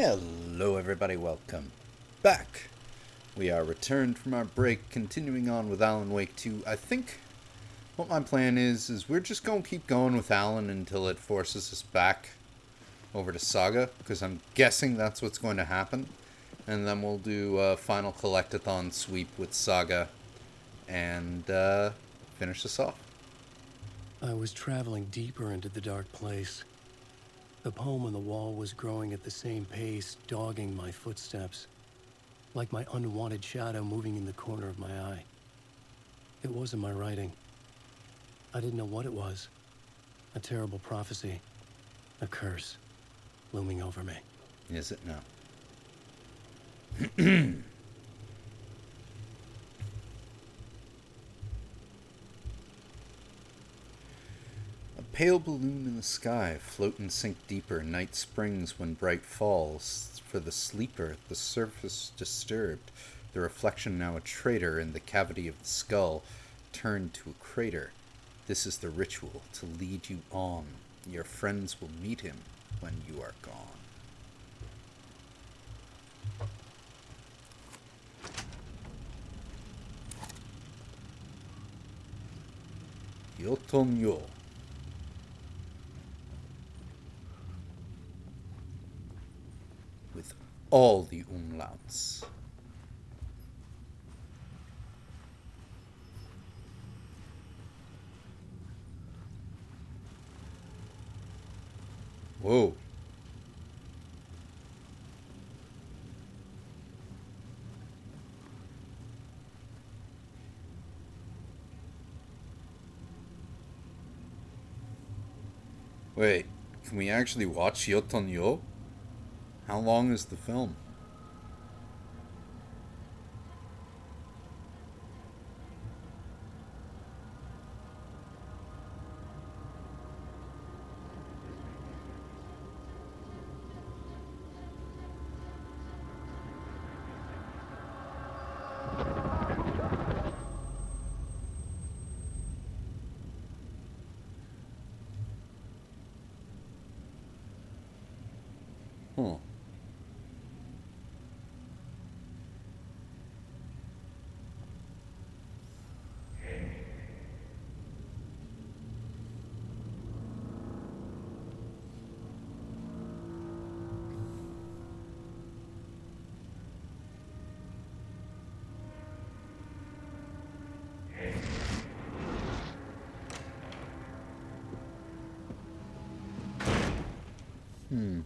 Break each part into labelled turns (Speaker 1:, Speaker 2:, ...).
Speaker 1: Hello everybody, welcome back. We are returned from our break, continuing on with Alan Wake 2. I think what my plan is we're just going to keep going with Alan until it forces us back over to Saga, because I'm guessing that's what's going to happen. And then we'll do a final collectathon sweep with Saga and finish this off.
Speaker 2: I was traveling deeper into the dark place. The poem on the wall was growing at the same pace, dogging my footsteps, like my unwanted shadow moving in the corner of my eye. It wasn't my writing. I didn't know what it was. A terrible prophecy, a curse, looming over me.
Speaker 1: Is it now? Pale balloon in the sky, float and sink deeper. Night springs when bright falls. For the sleeper, the surface disturbed. The reflection now a traitor in the cavity of the skull, turned to a crater. This is the ritual to lead you on. Your friends will meet him when you are gone. Yotonyo. With all the umlauts. Whoa. Wait, can we actually watch Yotonyo? How long is the film? Huh. Hmm.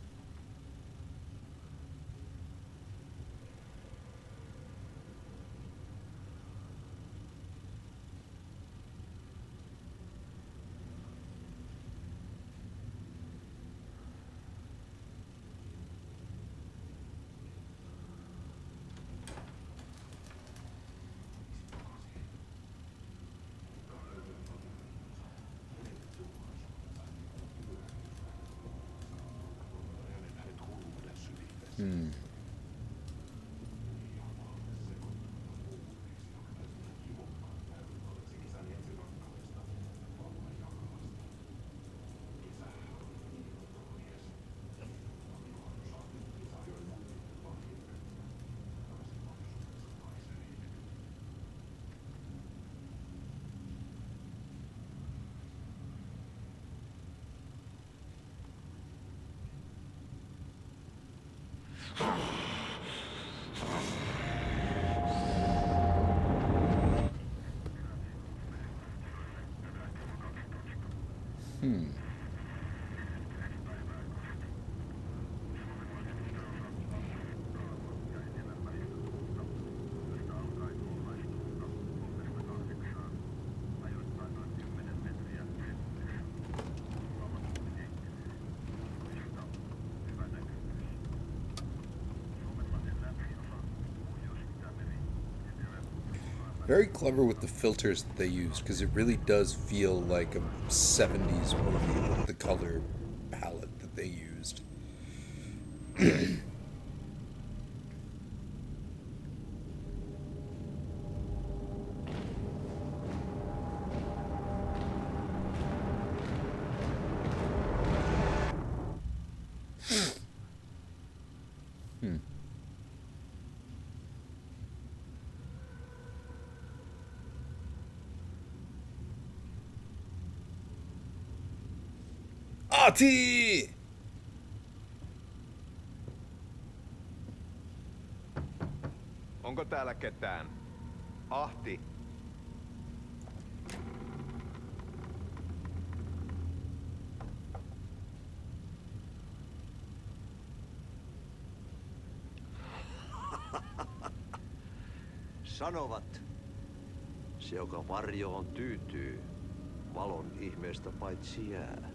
Speaker 1: Hmm. Hmm. Very clever with the filters that they use, because it really does feel like a 70s movie with the color palette that they used. Ati!
Speaker 3: Onko täällä ketään? Ahti.
Speaker 4: Sanovat, se joka varjoon tyytyy, valon ihmeestä paitsi jää.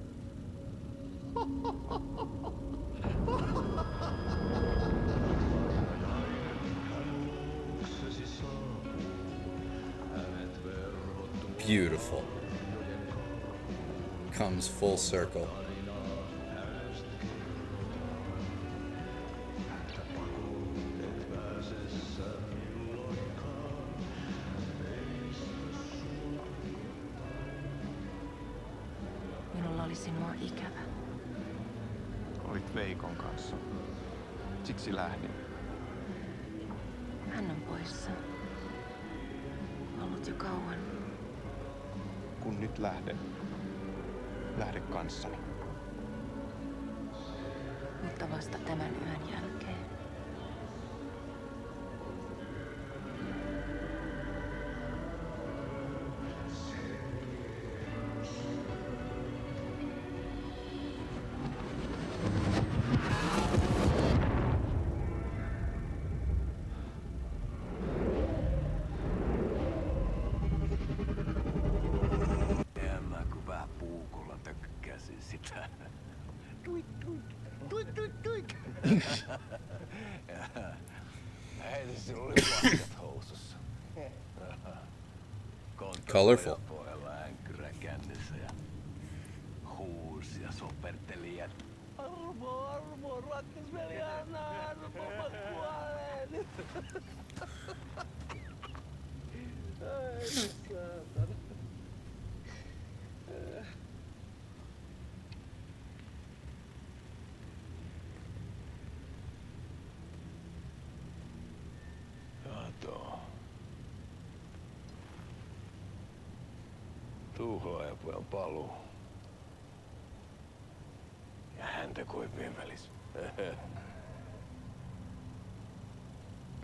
Speaker 1: Beautiful. Comes full circle.
Speaker 5: Minulla oli sinua ikävä.
Speaker 3: Olit Veikon kanssa. Siksi lähdin.
Speaker 5: Hän on poissa. Ollut jo kauan.
Speaker 3: Kun nyt lähden. Lähde kanssani.
Speaker 5: Mutta vasta tämän yön jälkeen.
Speaker 4: Ja mä kun vähän puukolla tökkäsin sitä. Tuik, tuik, tuik, tuik, tuik. Heti sillä oli paskat housussa.
Speaker 1: Colorful.
Speaker 4: Pohjalla änkyrä kännissä ja huusi ja soperteli, että armo, rakkas veli, anna armo, mä kuolen. Ai saatana. Kato. Tuhlaajapojan paluu. Ja häntä koipien välis.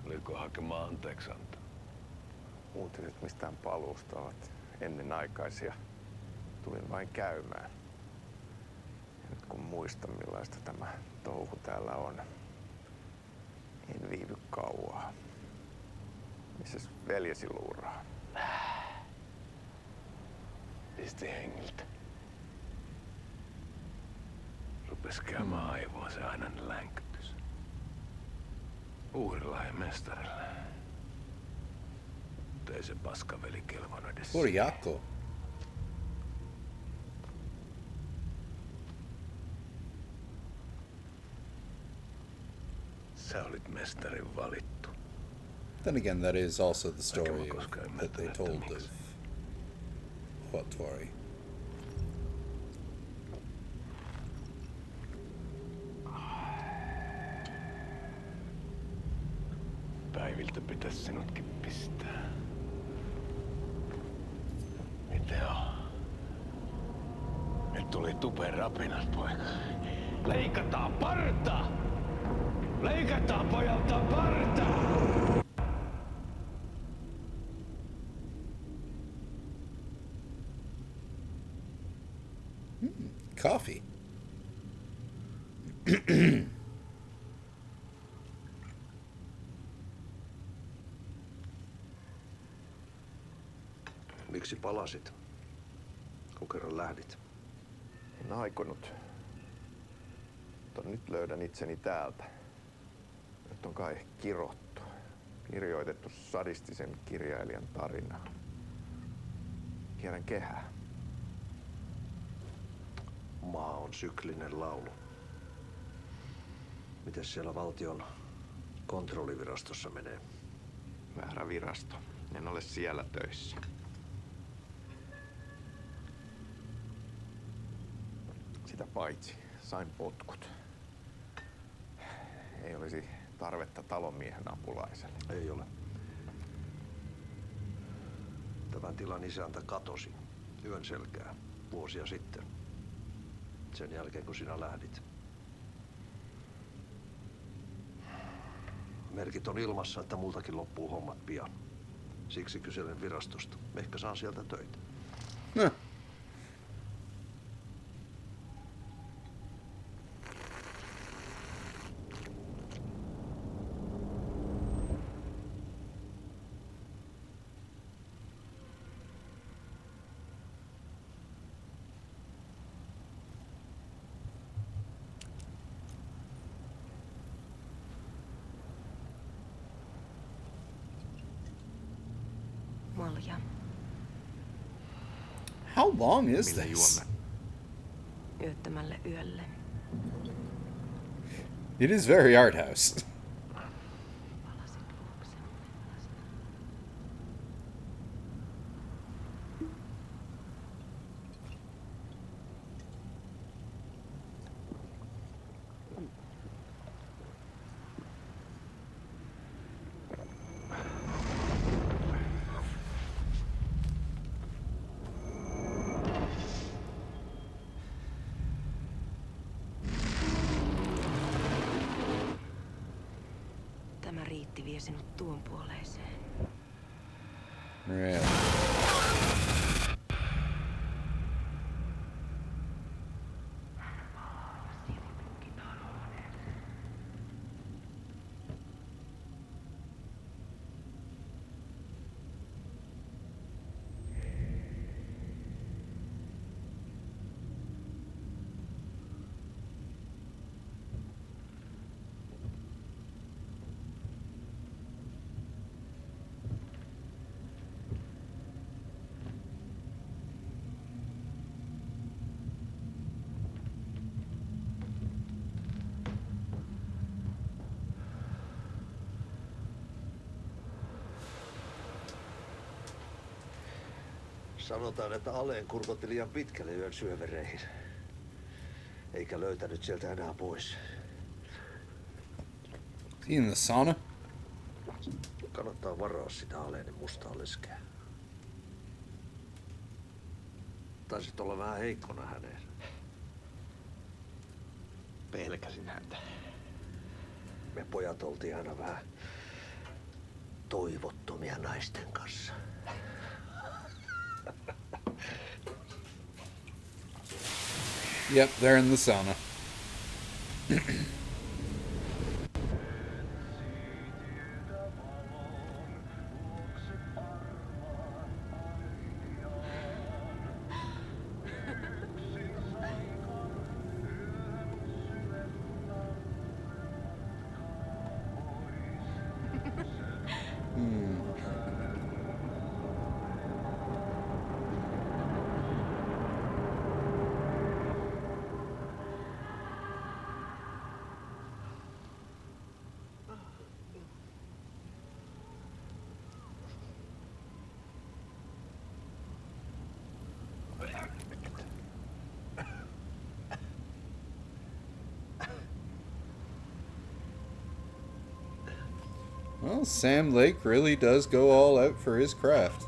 Speaker 4: Tuliko hakemaan anteeksiantoa?
Speaker 3: Uutiset mistään paluusta ovat ennenaikaisia. Tulin vain käymään. Ja nyt kun muistan millaista tämä touhu täällä on, en viivy kauaa. Missäs veljesi luuraa?
Speaker 4: Pisti hengiltä. Rupes käymään aivoon se ainainen länkytys. Uhrilla ja mestarilla. Mutta ei se paskaveli kelvon edes.
Speaker 1: Poor Jaakko.
Speaker 4: Sä olit mestarin valittu.
Speaker 1: Then again, that is also the story
Speaker 4: Mäkään koskaan
Speaker 1: that they
Speaker 4: ymmärtänyt,
Speaker 1: told
Speaker 4: että
Speaker 1: of
Speaker 4: miksi.
Speaker 1: Huatori.
Speaker 4: Päiviltä pitäis sinutkin pistää. Mitä on? Nyt tuli tupen rapinat, poika. Leikataan parta! Leikataan pojalta parta!
Speaker 1: Coffee.
Speaker 4: Miksi palasit, kun kerran lähdit?
Speaker 3: En aikonut. Mutta nyt löydän itseni täältä. Nyt on kai kirottu. Kirjoitettu sadistisen kirjailijan tarina. Kierrän kehää.
Speaker 4: Maa on syklinen laulu. Mites siellä valtion kontrollivirastossa menee?
Speaker 3: Väärä virasto. En ole siellä töissä. Sitä paitsi sain potkut. Ei olisi tarvetta talonmiehen apulaiselle.
Speaker 4: Ei ole. Tämän tilan isäntä katosi yön selkää vuosia sitten.
Speaker 6: sen jälkeen kun sinä lähdit. Merkit on ilmassa, että multakin loppuu hommat pian. Siksi kyselen virastosta. Ehkä saan sieltä töitä.
Speaker 1: Huh.
Speaker 5: Malja.
Speaker 1: How long is
Speaker 3: Millä
Speaker 1: this?
Speaker 3: juomme?
Speaker 5: Yöttömälle yölle.
Speaker 1: It is very art house.
Speaker 5: Palasit luoksemme vasta. Tämä riitti vie sinut tuon puoleiseen.
Speaker 1: Really?
Speaker 6: Sanotaan, että Aleen kurkotti liian pitkälle yön syövereihin. Eikä löytänyt sieltä enää pois.
Speaker 1: In the sauna?
Speaker 6: Kannattaa varaa sitä Aleen mustaa leskeä. Taisit olla vähän heikkona häneen.
Speaker 3: Pelkäsin häntä.
Speaker 6: Me pojat oltiin aina vähän toivottomia naisten kanssa.
Speaker 1: Yep, they're in the sauna. Well, Sam Lake really does go all out for his craft.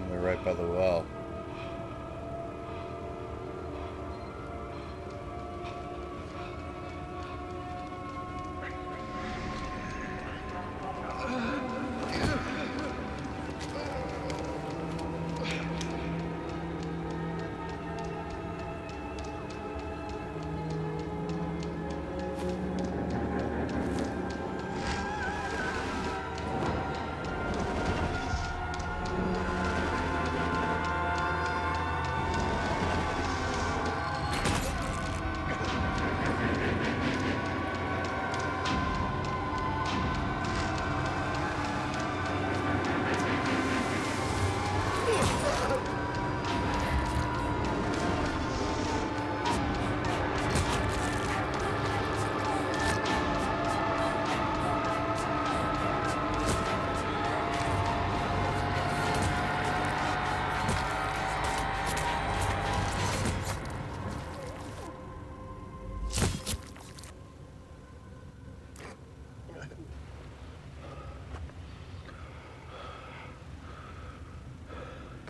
Speaker 1: They're right by the well.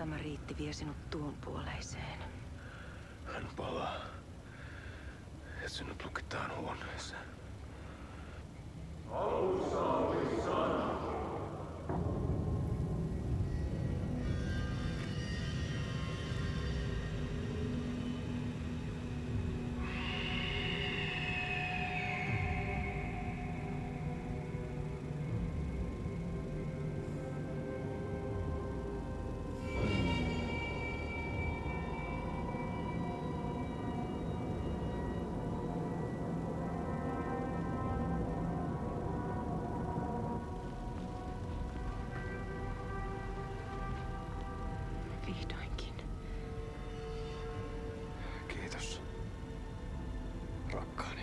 Speaker 5: Tämä riitti vie sinut tuon puoleiseen.
Speaker 4: Hän palaa. Ja sinut lukitaan huoneeseen.
Speaker 5: Vihdoinkin.
Speaker 3: Kiitos, rakkaani.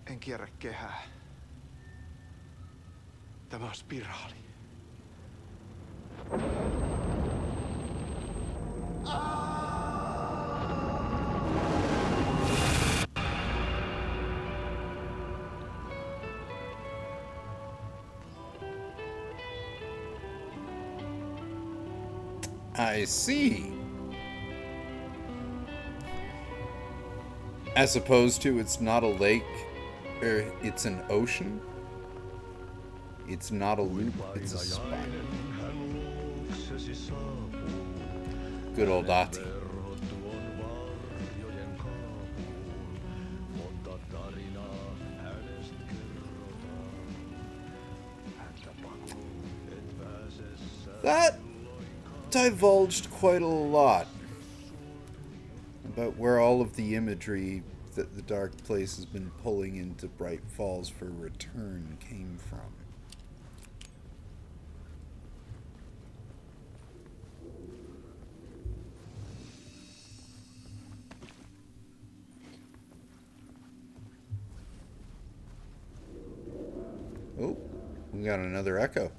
Speaker 3: En kierrä kehää. Tämä on spiraali.
Speaker 1: I see. As opposed to it's not a lake, or it's an ocean. It's not a loop, it's a spot. Good old Ati. That divulged quite a lot about where all of the imagery that the Dark Place has been pulling into Bright Falls for Return came from. Oh, we got another echo.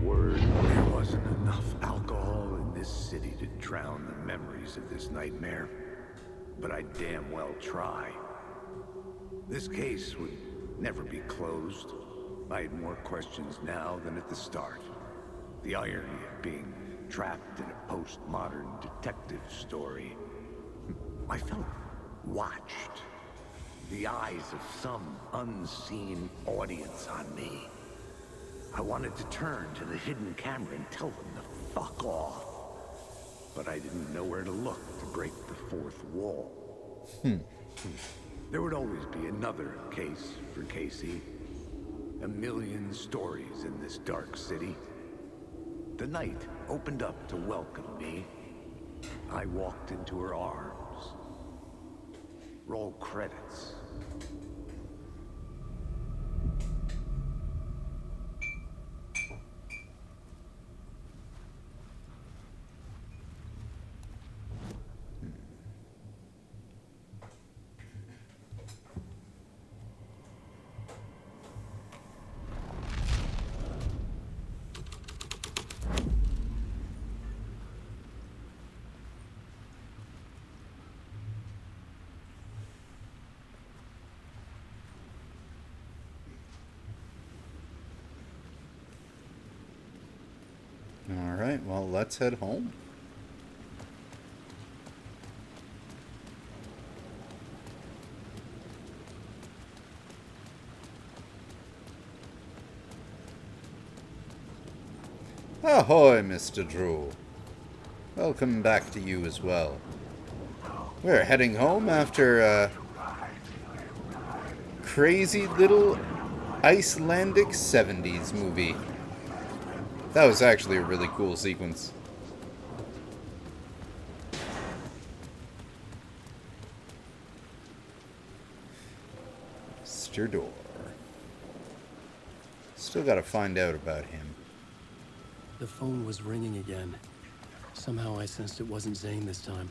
Speaker 7: There wasn't enough alcohol in this city to drown the memories of this nightmare, but I damn well try. This case would never be closed. I had more questions now than at the start. The irony of being trapped in a postmodern detective story. I felt watched. The eyes of some unseen audience on me. I wanted to turn to the hidden camera and tell them to fuck off. But I didn't know where to look to break the fourth wall. There would always be another case for Casey. A million stories in this dark city. The night opened up to welcome me. I walked into her arms. Roll credits.
Speaker 1: Alright, well, let's head home. Ahoy, Mr. Drew. Welcome back to you as well. We're heading home after a crazy little Icelandic 70s movie. That was actually a really cool sequence. past your door. Still gotta find out about him.
Speaker 2: The phone was ringing again. Somehow I sensed it wasn't Zane this time.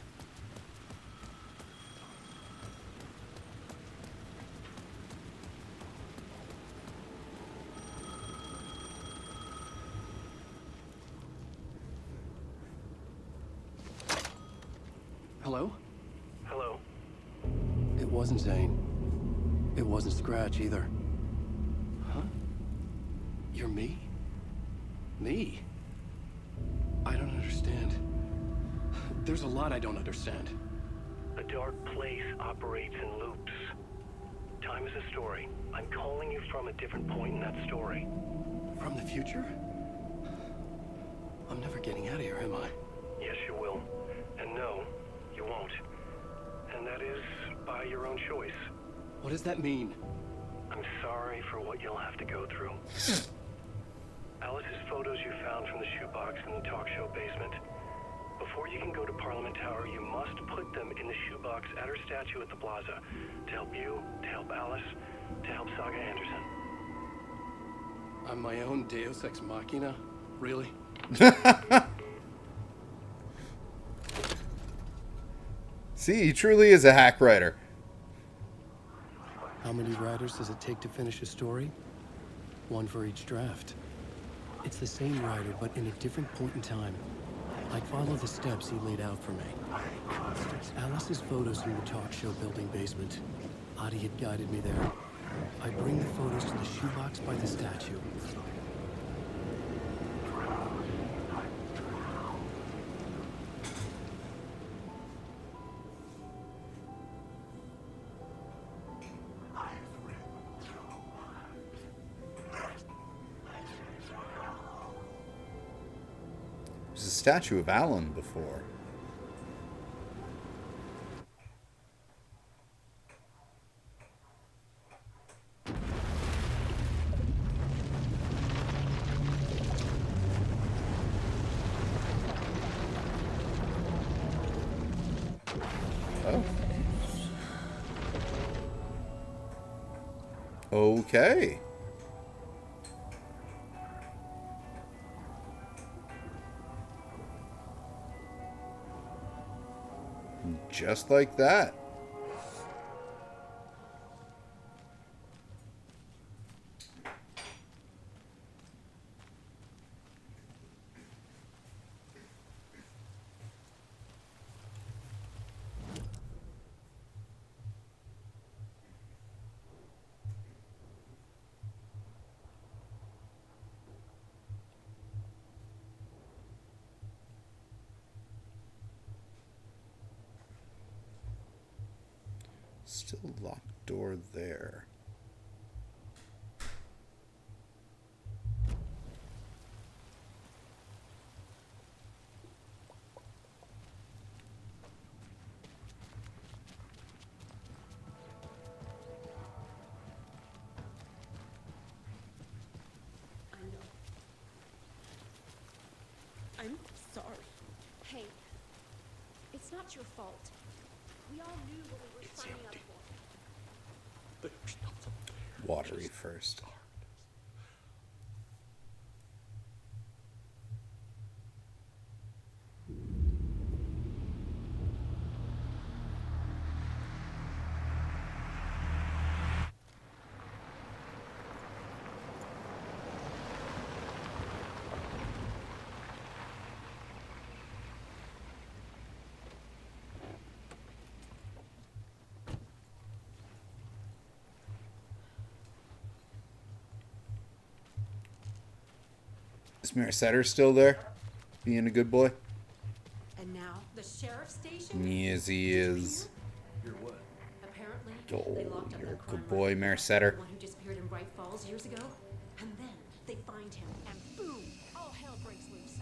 Speaker 2: Hello?
Speaker 4: Hello.
Speaker 2: It wasn't Zane. It wasn't Scratch either. Huh? You're me? Me? I don't understand. There's a lot I don't understand.
Speaker 4: The dark place operates in loops. Time is a story. I'm calling you from a different point in that story.
Speaker 2: From the future? I'm never getting out of here, am I?
Speaker 4: Yes, you will. And no, you won't. And that is by your own choice.
Speaker 2: What does that mean?
Speaker 4: I'm sorry for what you'll have to go through. Alice's photos you found from the shoebox in the talk show basement. Before you can go to Parliament Tower, you must put them in the shoebox at her statue at the plaza. To help you, to help Alice, to help Saga Anderson.
Speaker 2: I'm my own Deus Ex Machina? Really?
Speaker 1: See, he truly is a hack writer.
Speaker 2: How many writers does it take to finish a story? One for each draft. It's the same writer, but in a different point in time. I'd follow the steps he laid out for me. Alice's photos from the talk show building basement. Adi had guided me there. I bring the photos to the shoebox by the statue.
Speaker 1: There's a statue of Alan before. Oh. Okay. Just like that. Still locked door there.
Speaker 8: I'm sorry. Hey, it's not your fault. We all knew what we were signing up for.
Speaker 1: Watery first. Is Merisetter still there? Being a good boy?
Speaker 8: And now the sheriff's station?
Speaker 1: Yes, he is.
Speaker 8: Apparently,
Speaker 1: Oh,
Speaker 8: they locked up
Speaker 1: you're
Speaker 8: that
Speaker 1: a
Speaker 8: crime
Speaker 1: good boy,
Speaker 8: writer,
Speaker 1: Merisetter.
Speaker 8: the one who disappeared in Bright Falls years ago. And then they find him, and boom, all hell breaks loose.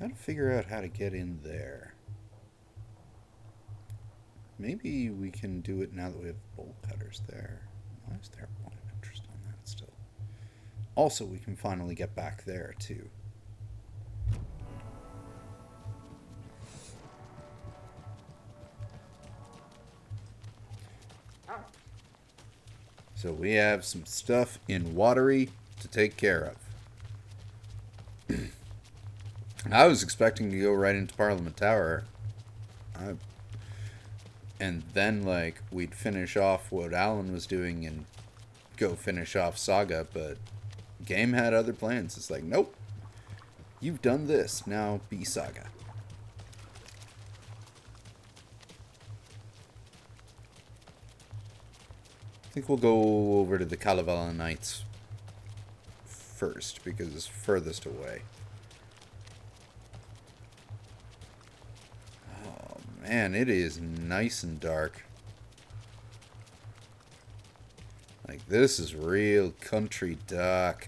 Speaker 1: Gotta figure out how to get in there. Maybe we can do it now that we have bolt cutters there. Why is there a point of interest on that still? Also, we can finally get back there, too. So we have some stuff in Watery to take care of. I was expecting to go right into Parliament Tower. And then, like, we'd finish off what Alan was doing and go finish off Saga, but game had other plans. It's like, nope. You've done this. Now be Saga. I think we'll go over to the Kalevala Knights first, because it's furthest away. Oh, man, it is nice and dark. Like, this is real country dark.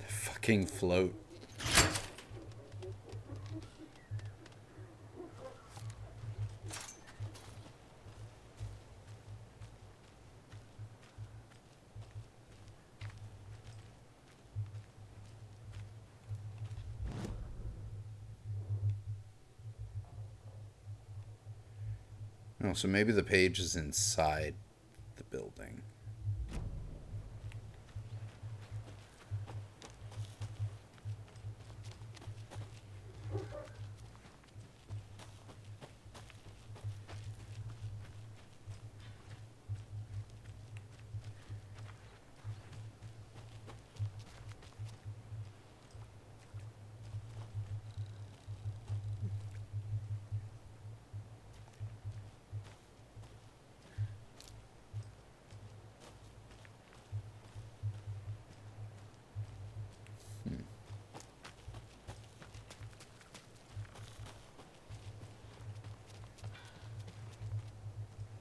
Speaker 1: Fucking float. Oh, so maybe the page is inside the building.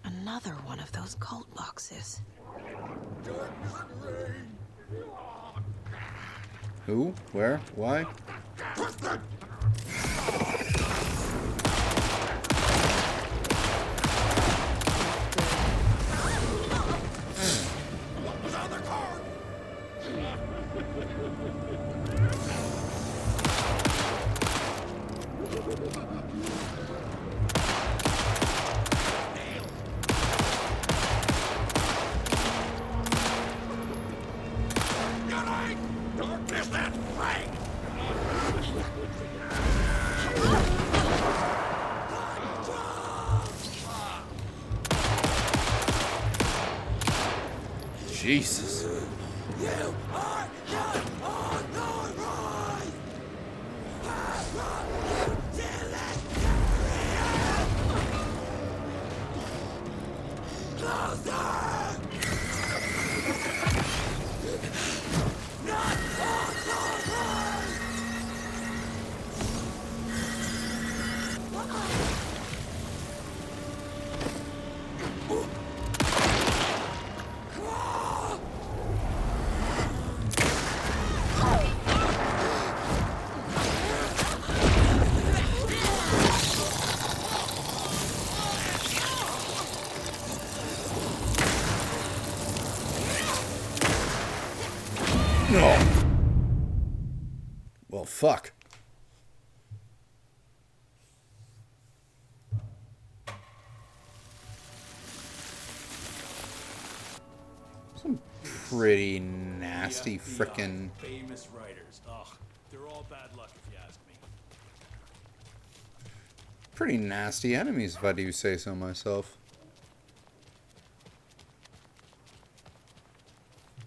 Speaker 5: Another one of those cult boxes.
Speaker 1: Who? Where? Why? Jesus. No. Well, fuck. Some pretty nasty frickin'.
Speaker 9: Famous writers. Ugh, they're all bad luck if you ask me.
Speaker 1: Pretty nasty enemies, if I do say so myself.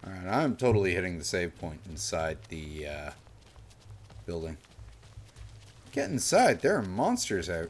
Speaker 1: Alright, I'm totally hitting the save point inside the building. Get inside, there are monsters out.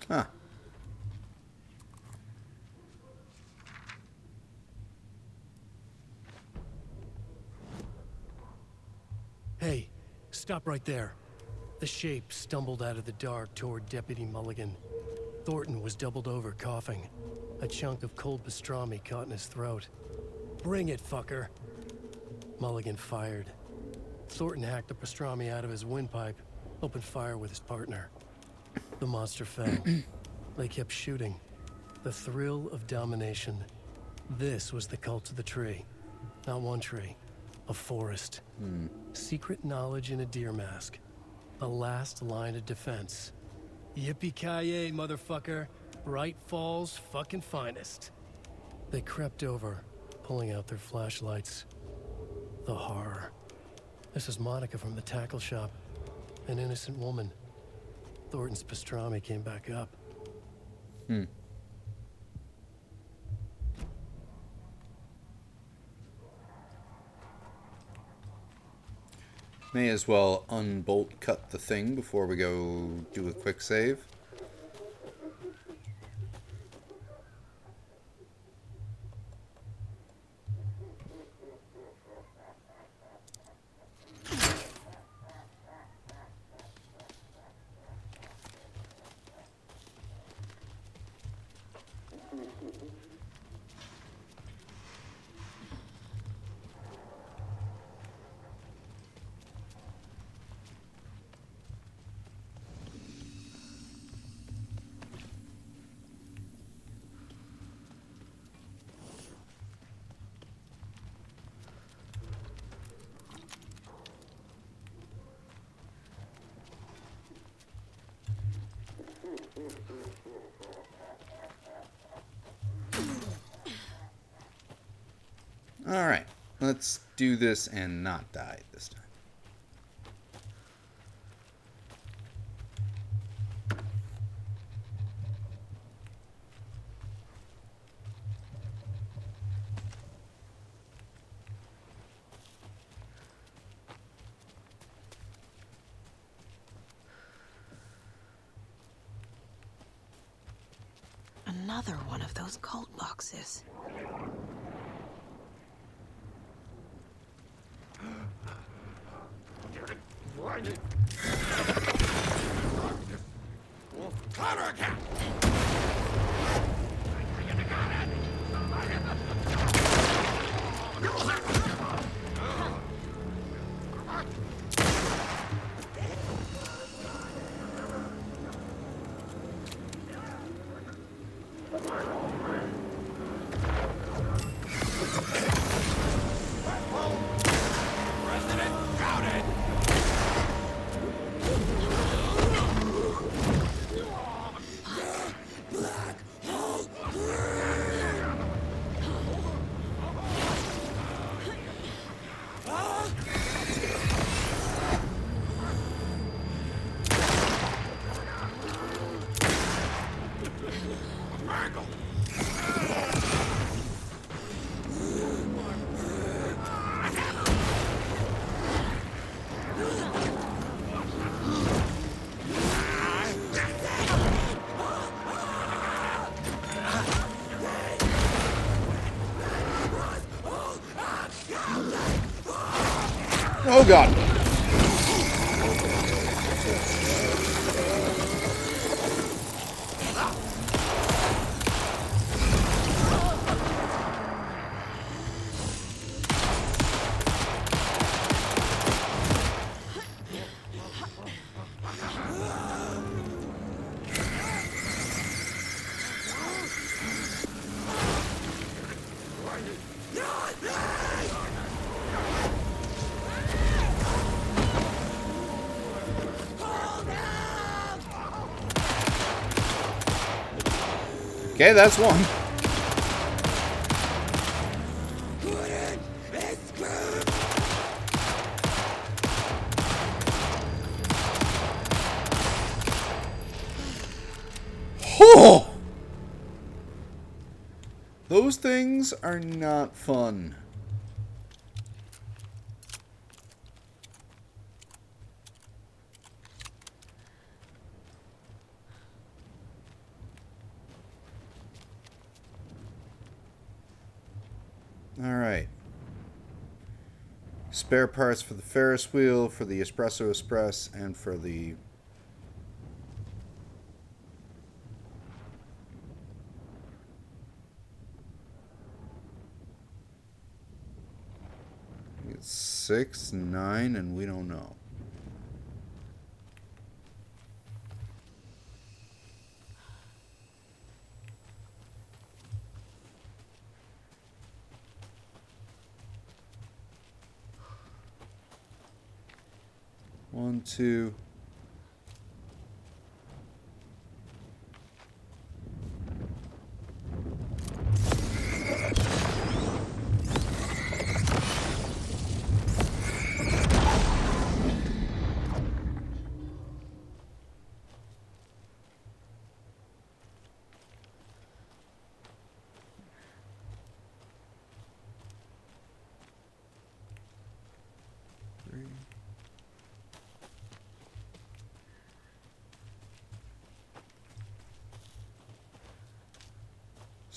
Speaker 1: Huh.
Speaker 2: Hey, stop right there. The shape stumbled out of the dark toward Deputy Mulligan. Thornton was doubled over, coughing. A chunk of cold pastrami caught in his throat. Bring it, fucker. Mulligan fired. Thornton hacked the pastrami out of his windpipe, opened fire with his partner. The monster fell. They kept shooting. The thrill of domination. This was the cult of the tree. Not one tree. A forest. Secret knowledge in a deer mask. The last line of defense. Yippee-ki-yay, motherfucker. Bright Falls' fucking finest. They crept over, pulling out their flashlights. The horror. This is Monica from the tackle shop. An innocent woman. Thornton's pastrami came back up.
Speaker 1: May as well unbolt cut the thing before we go do a quick save. Alright, let's do this and not die this time.
Speaker 5: Another one of those cult boxes. Oh god. Okay, that's one. Oh! Those things are not fun.
Speaker 1: Alright. Spare parts for the Ferris wheel, for the Espresso Express, and for the... It's 6, 9, and we don't know. One, two.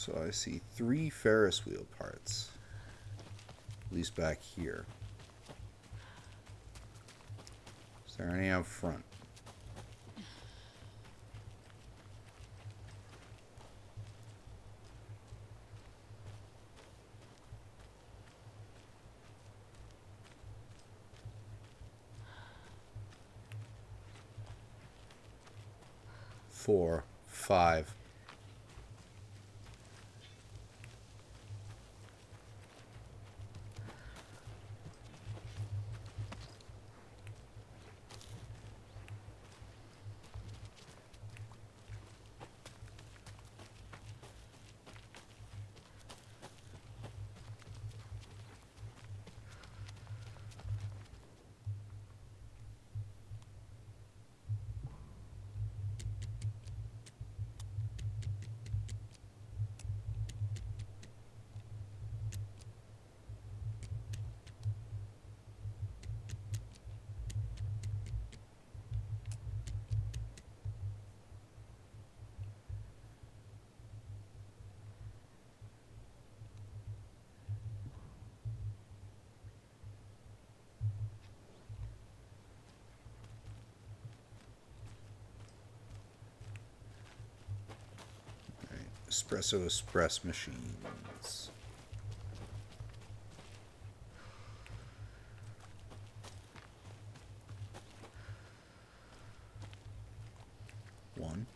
Speaker 1: So I see 3 Ferris wheel parts. At least back here. Is there any out front? Four, 5. Espresso Express machines. One.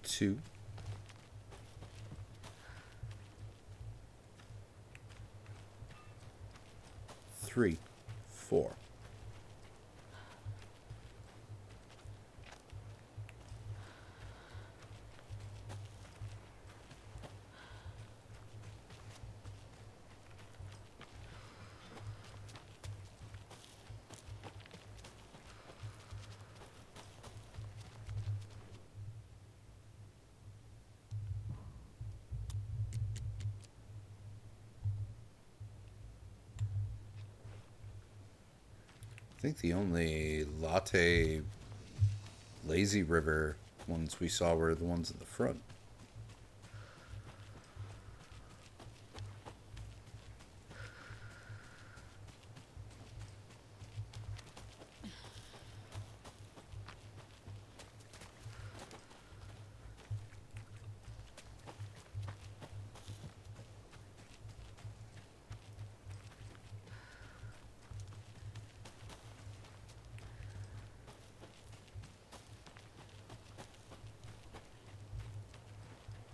Speaker 1: Two. 3, 4. I think the only latte lazy river ones we saw were the ones in the front.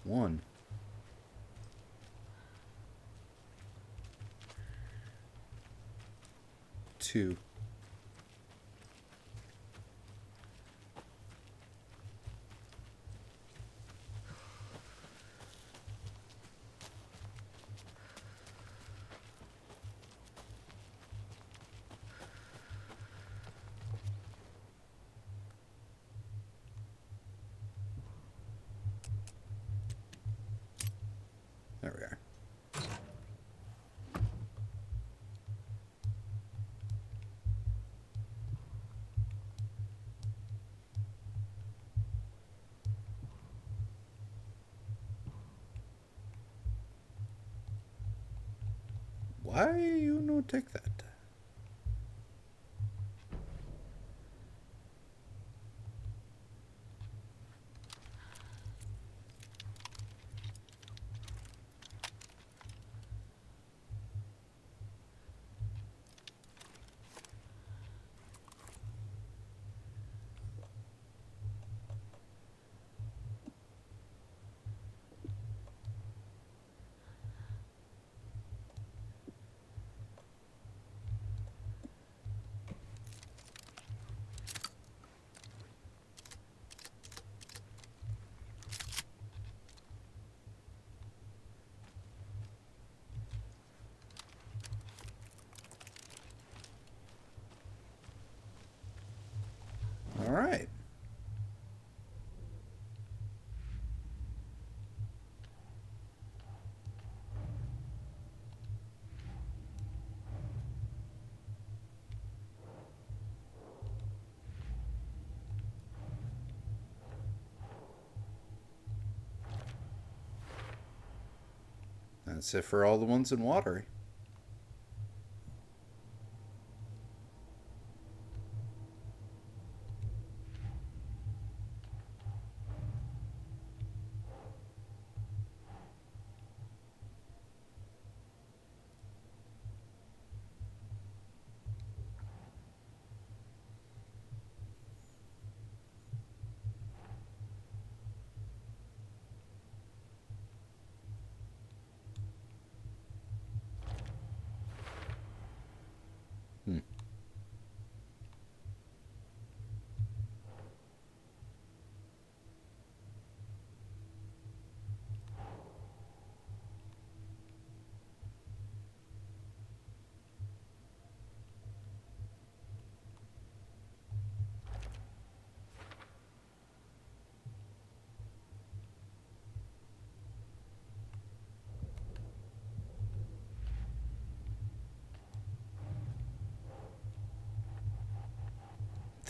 Speaker 1: One. Two. There we are. Why you no take that? All right. That's it for all the ones in watery.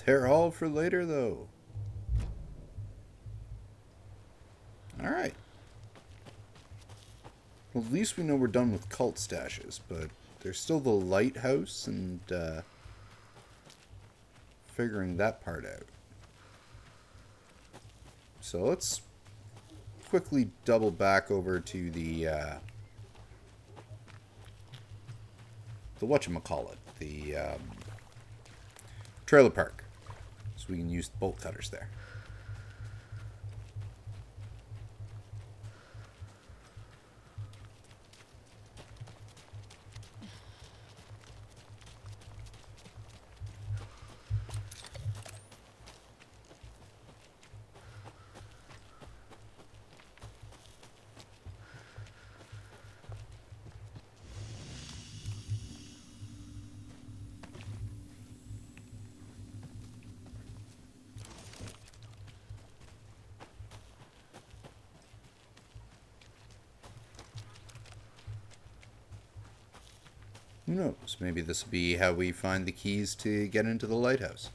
Speaker 1: They're all for later, though. All right. Well, at least we know we're done with cult stashes, but there's still the lighthouse and figuring that part out. So let's quickly double back over to the whatchamacallit, the trailer park, so we can use the bolt cutters there. Who knows? Maybe this will be how we find the keys to get into the lighthouse.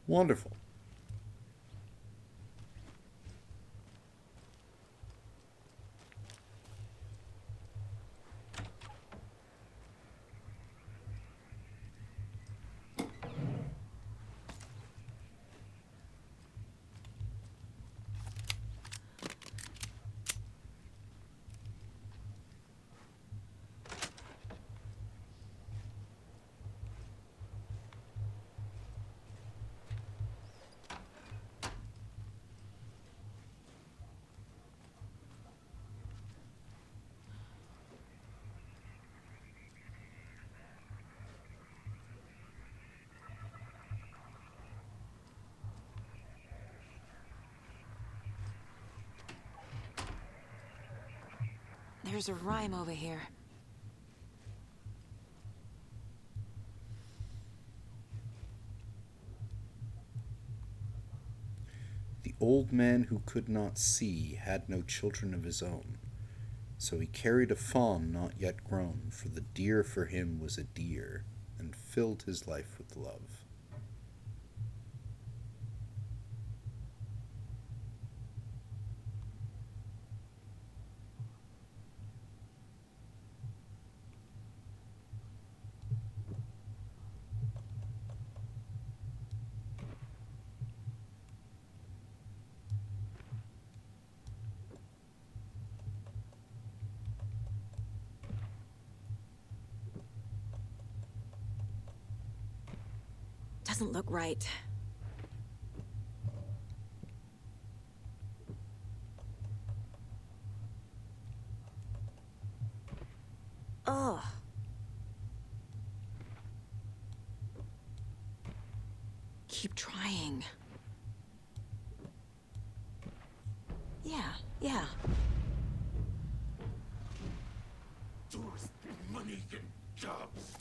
Speaker 1: Wonderful.
Speaker 5: There's a rhyme over here.
Speaker 1: The old man who could not see had no children of his own. So he carried a fawn not yet grown, for the deer for him was a deer, and filled his life with love.
Speaker 5: Doesn't look right. Ugh. Keep trying. Yeah.
Speaker 7: Money and jobs.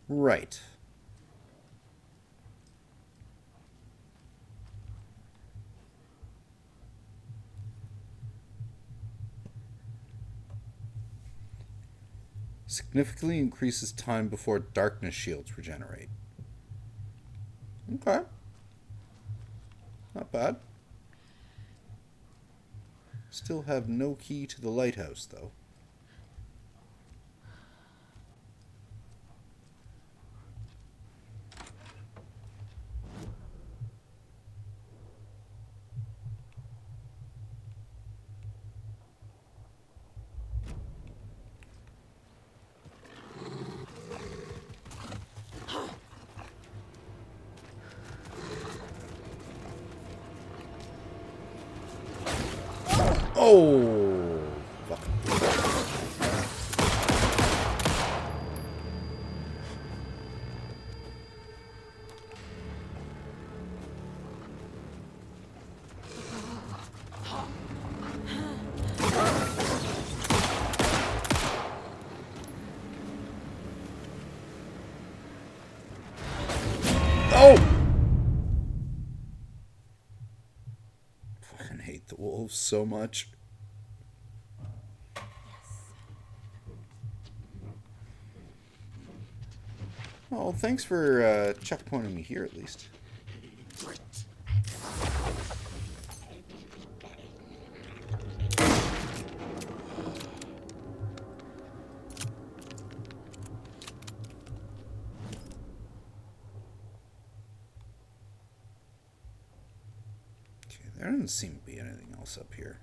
Speaker 1: Right. Significantly increases time before darkness shields regenerate. Okay. Not bad. Still have no key to the lighthouse, though. Oh, fuck. Oh! Fucking hate the wolves so much. Well, thanks for checkpointing me here at least. Okay, there doesn't seem to be anything else up here.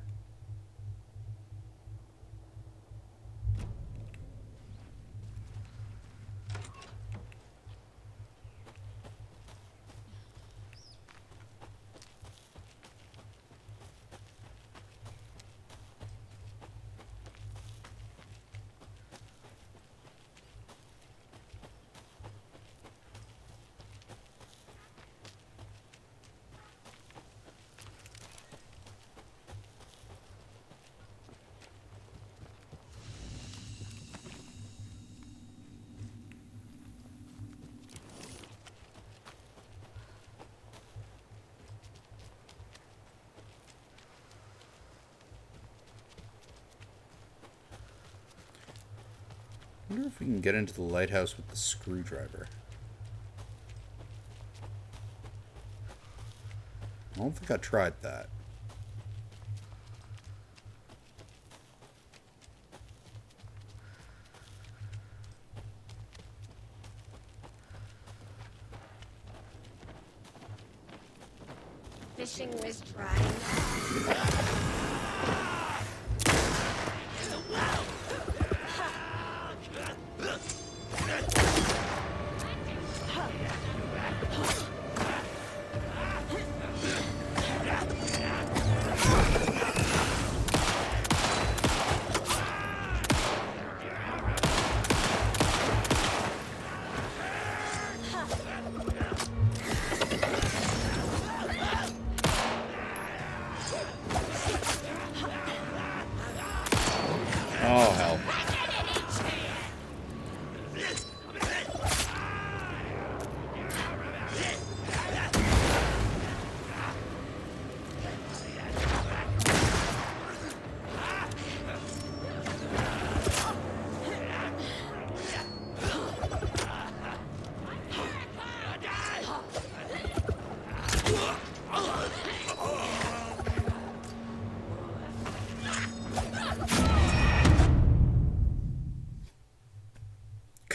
Speaker 1: I wonder if we can get into the lighthouse with the screwdriver. I don't think I tried that.
Speaker 8: Fishing was dry.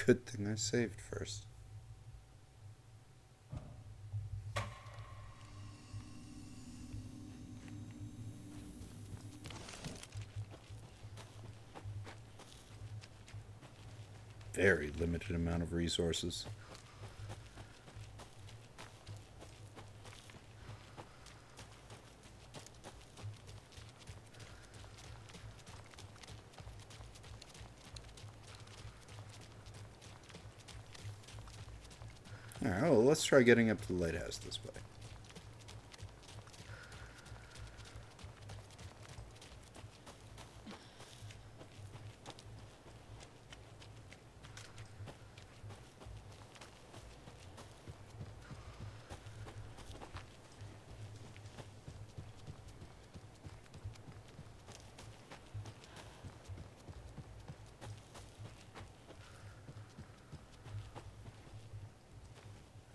Speaker 1: Good thing I saved first. Very limited amount of resources. Alright, well, let's try getting up to the lighthouse this way.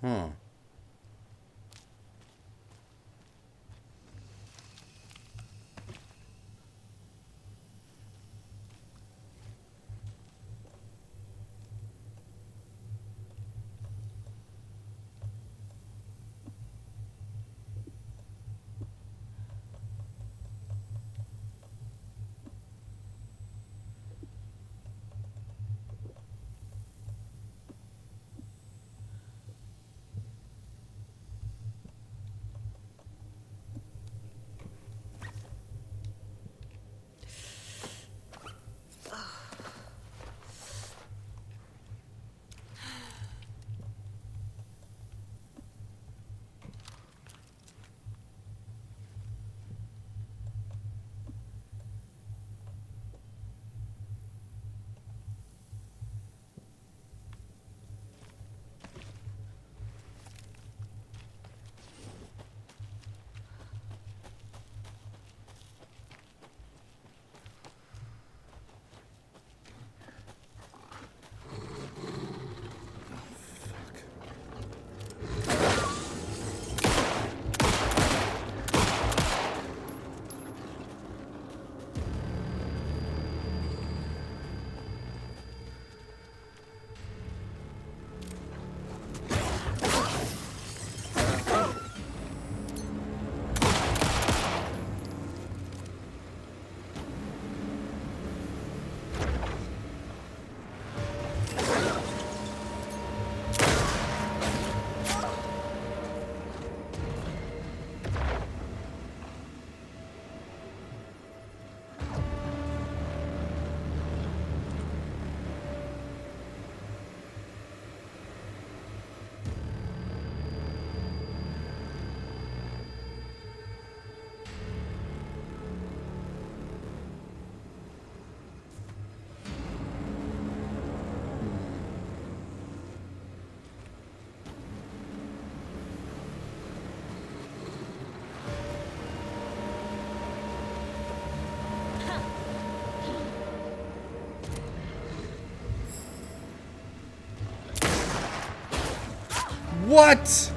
Speaker 1: Huh. What?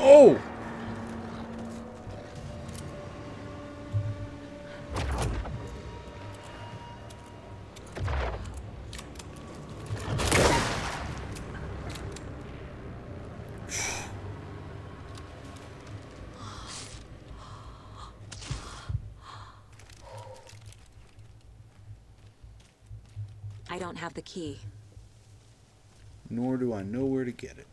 Speaker 1: Oh!
Speaker 5: I don't have the key.
Speaker 1: Nor do I know where to get it.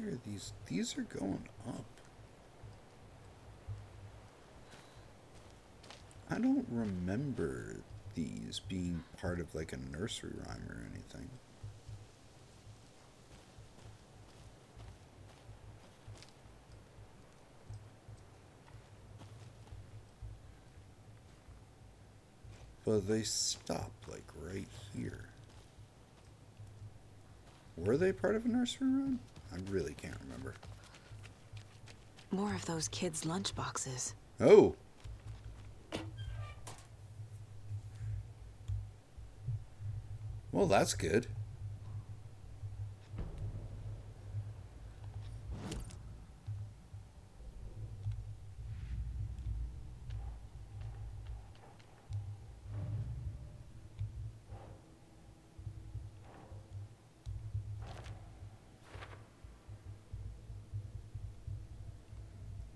Speaker 1: are these? These are going up. I don't remember these being part of like a nursery rhyme or anything. But they stop like right here. Were they part of a nursery rhyme? I really can't remember.
Speaker 5: More of those kids' lunchboxes.
Speaker 1: Oh! Well, that's good.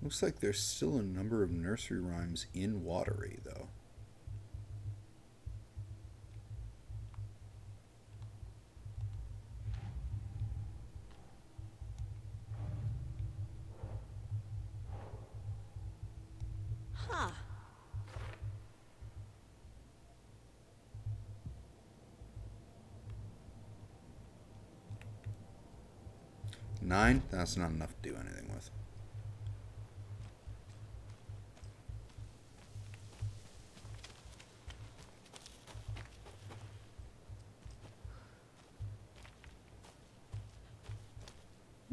Speaker 1: Looks like there's still a number of nursery rhymes in Watery, though.
Speaker 5: Huh.
Speaker 1: 9? That's not enough to do anything with.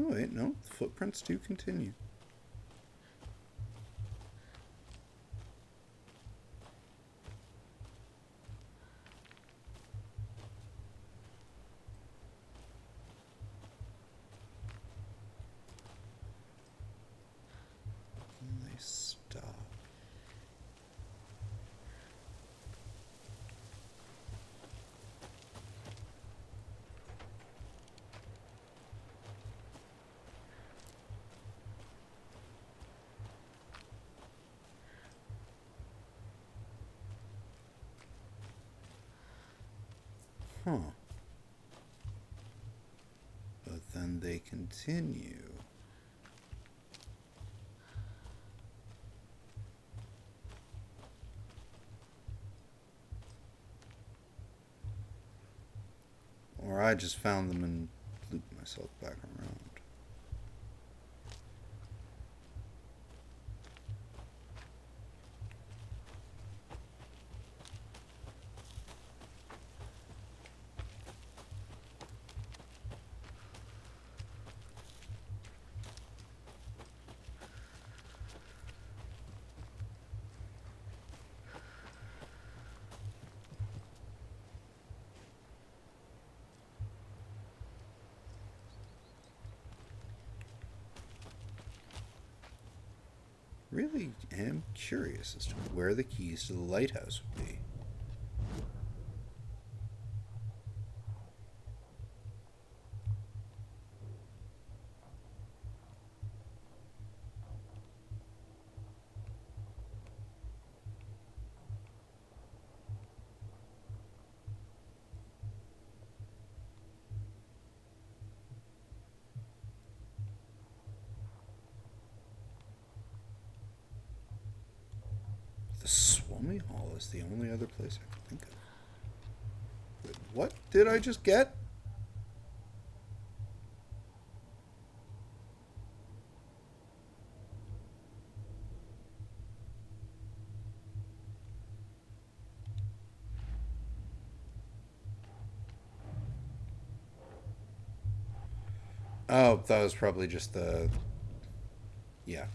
Speaker 1: Oh, wait, no. The footprints do continue. And they stop. Huh. But then they continue. Or I just found them and looped myself back around. Really am curious as to where the keys to the lighthouse would be. The Swummy Hall is the only other place I can think of. Wait, what did I just get? Oh, that was probably just the... Yeah.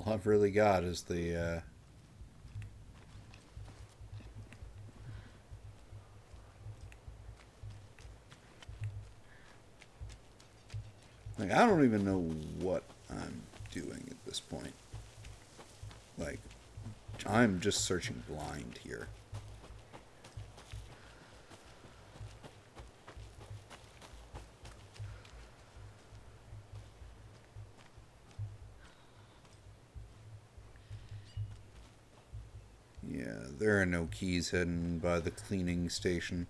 Speaker 1: all I've really got is the, like, I don't even know what I'm doing at this point. Like, I'm just searching blind here. Yeah, there are no keys hidden by the cleaning station.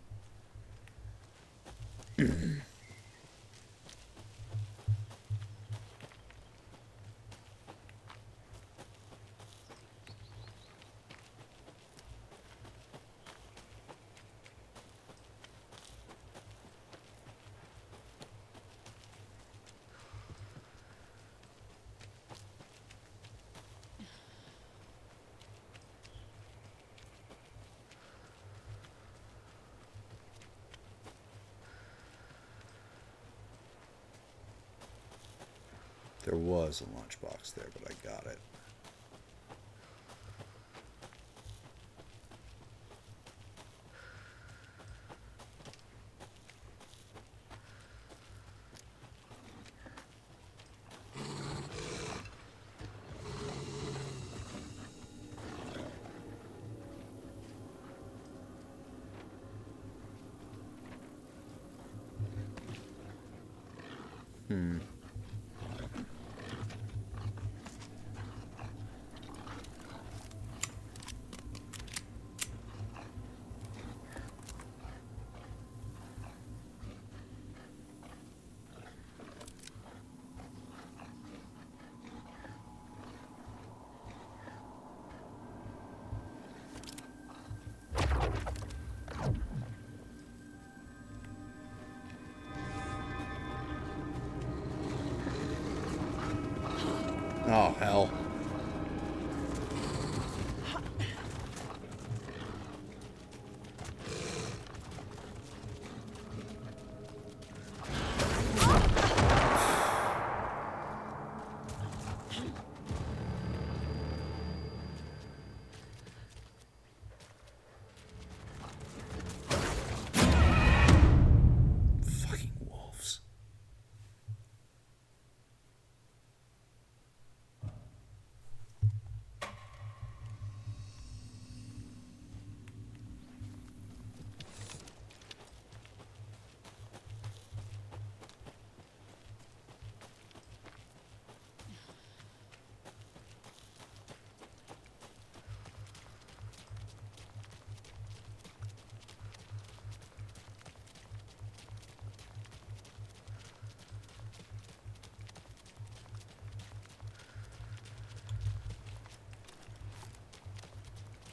Speaker 1: There was a lunchbox there, but I got it. Oh, hell. Fucking wolves.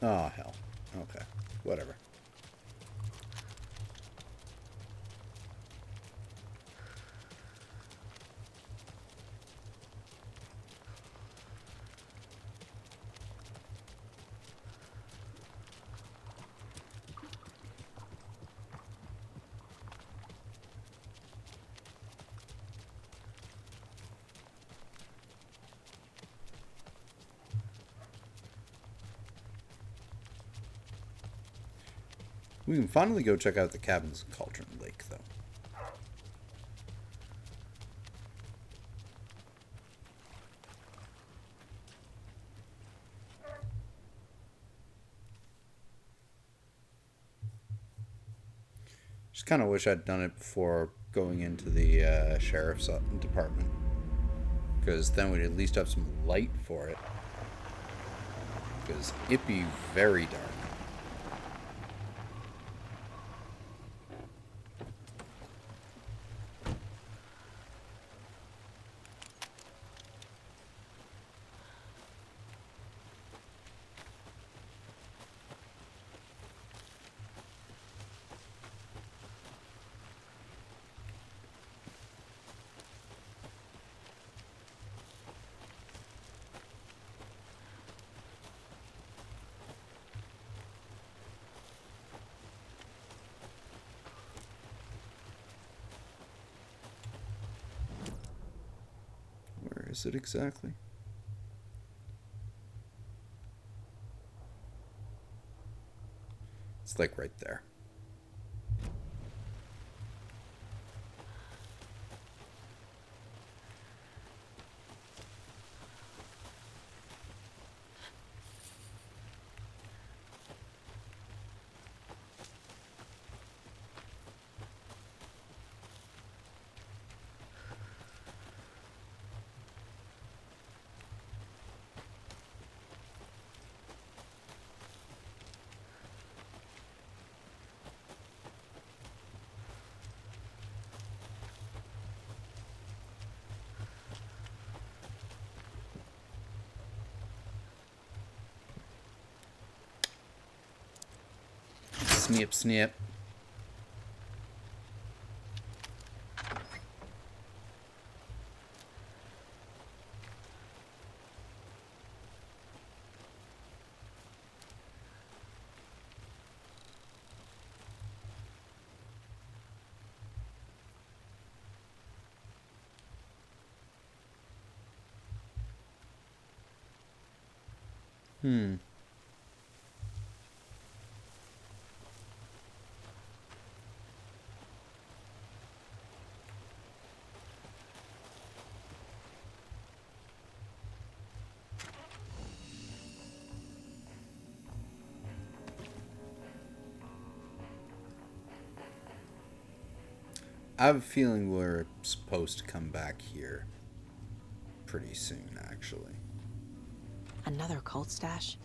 Speaker 1: Oh, hell. Okay. Whatever. We can finally go check out the cabins in Cauldron Lake, though. Just kind of wish I'd done it before going into the sheriff's department. Because then we'd at least have some light for it. Because it'd be very dark. Where is it exactly? It's like right there. Snip, snip. I have a feeling we're supposed to come back here pretty soon, actually.
Speaker 5: Another cult stash?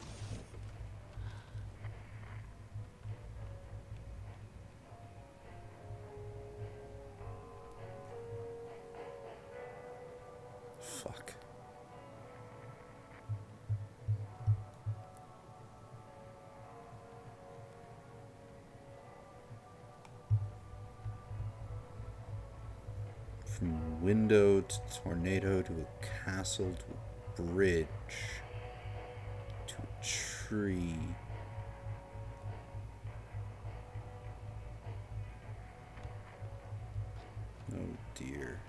Speaker 1: Fuck. From window to tornado to a castle to a bridge to a tree. Oh dear.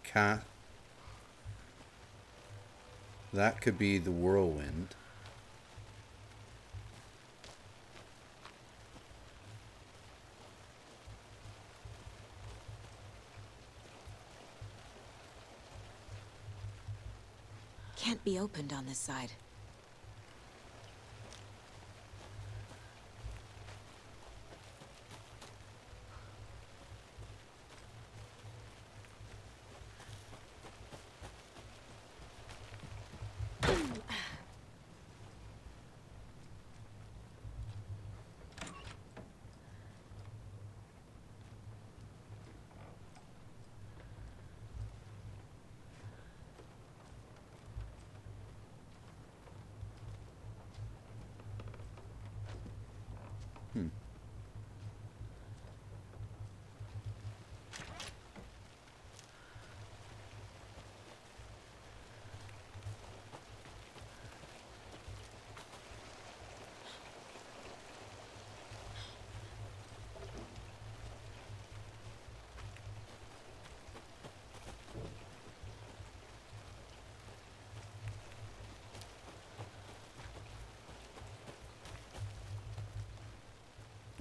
Speaker 1: Cat. That could be the whirlwind.
Speaker 5: Can't be opened on this side.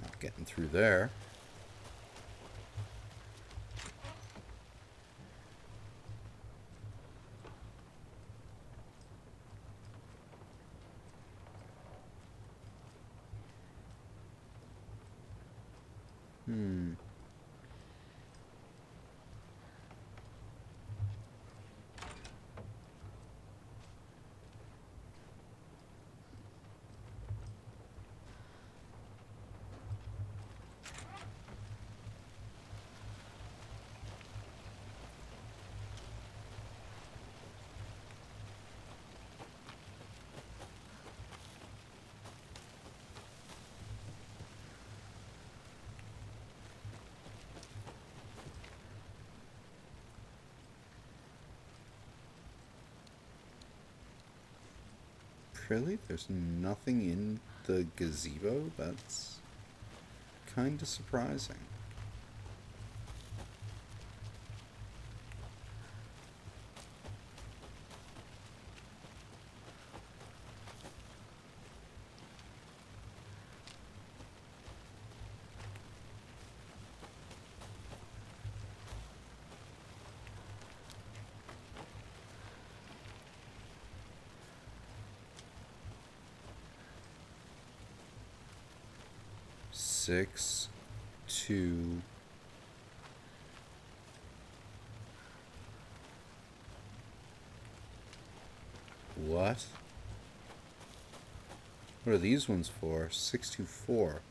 Speaker 5: Not getting through there.
Speaker 1: Really? There's nothing in the gazebo? That's kind of surprising. Six, two. What? What are these ones for? 624.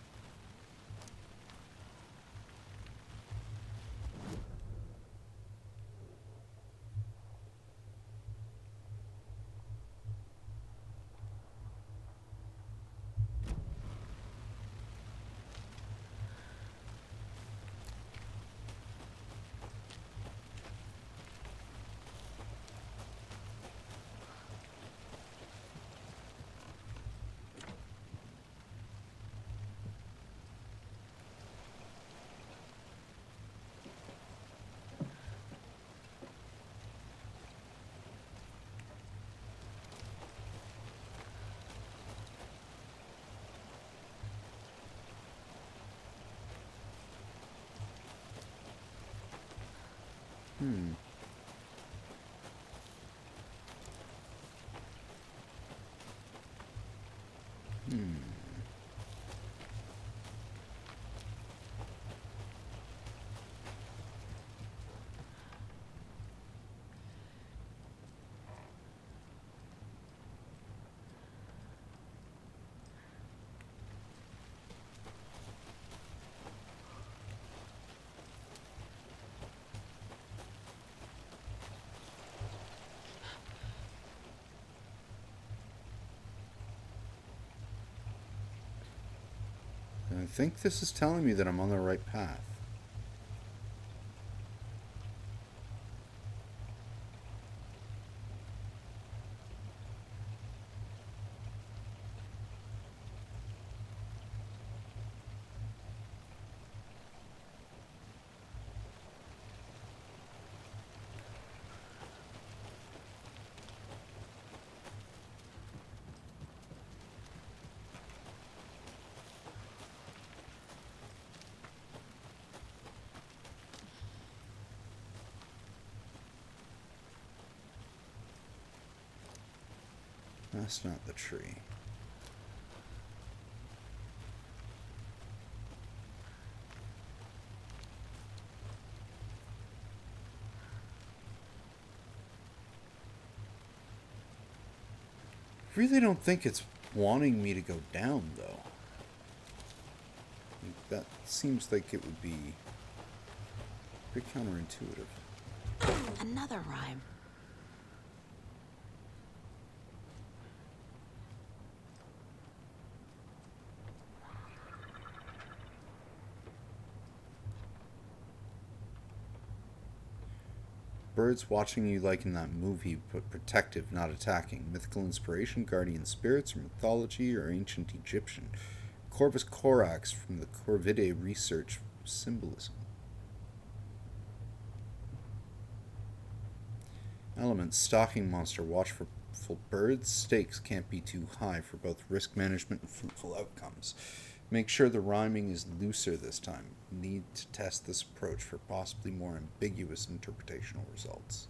Speaker 1: Hmm. I think this is telling me that I'm on the right path. That's not the tree. I really don't think it's wanting me to go down, though. That seems like it would be pretty counterintuitive.
Speaker 5: Another rhyme.
Speaker 1: Birds watching you like in that movie, but protective, not attacking. Mythical inspiration, guardian spirits, or mythology, or ancient Egyptian. Corvus corax from the Corvidae research symbolism. Elements, stalking monster, watchful birds. Stakes can't be too high for both risk management and fruitful outcomes. Make sure the rhyming is looser this time. Need to test this approach for possibly more ambiguous interpretational results.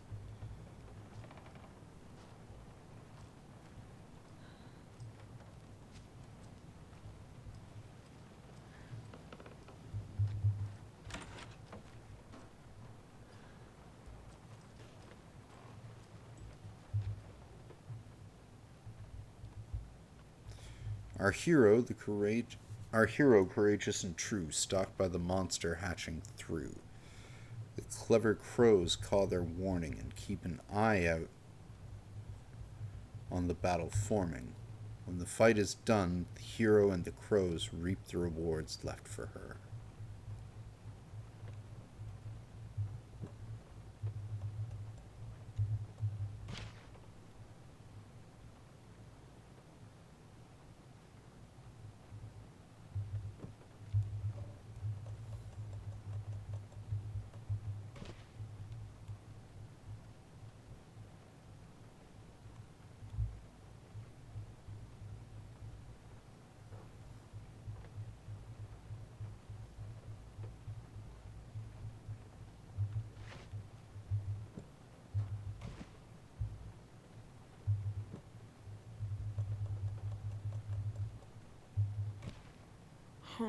Speaker 1: Our hero, courageous and true, stalked by the monster hatching through. The clever crows call their warning and keep an eye out on the battle forming. When the fight is done, the hero and the crows reap the rewards left for her.
Speaker 5: Huh.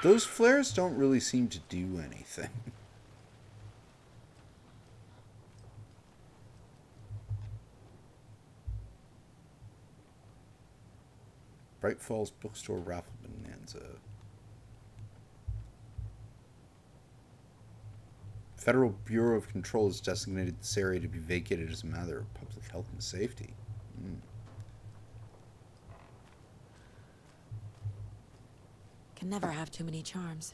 Speaker 1: Those flares don't really seem to do anything. Bright Falls Bookstore Raffle Bonanza. Federal Bureau of Control has designated this area to be vacated as a matter of public health and safety.
Speaker 5: Can never have too many charms.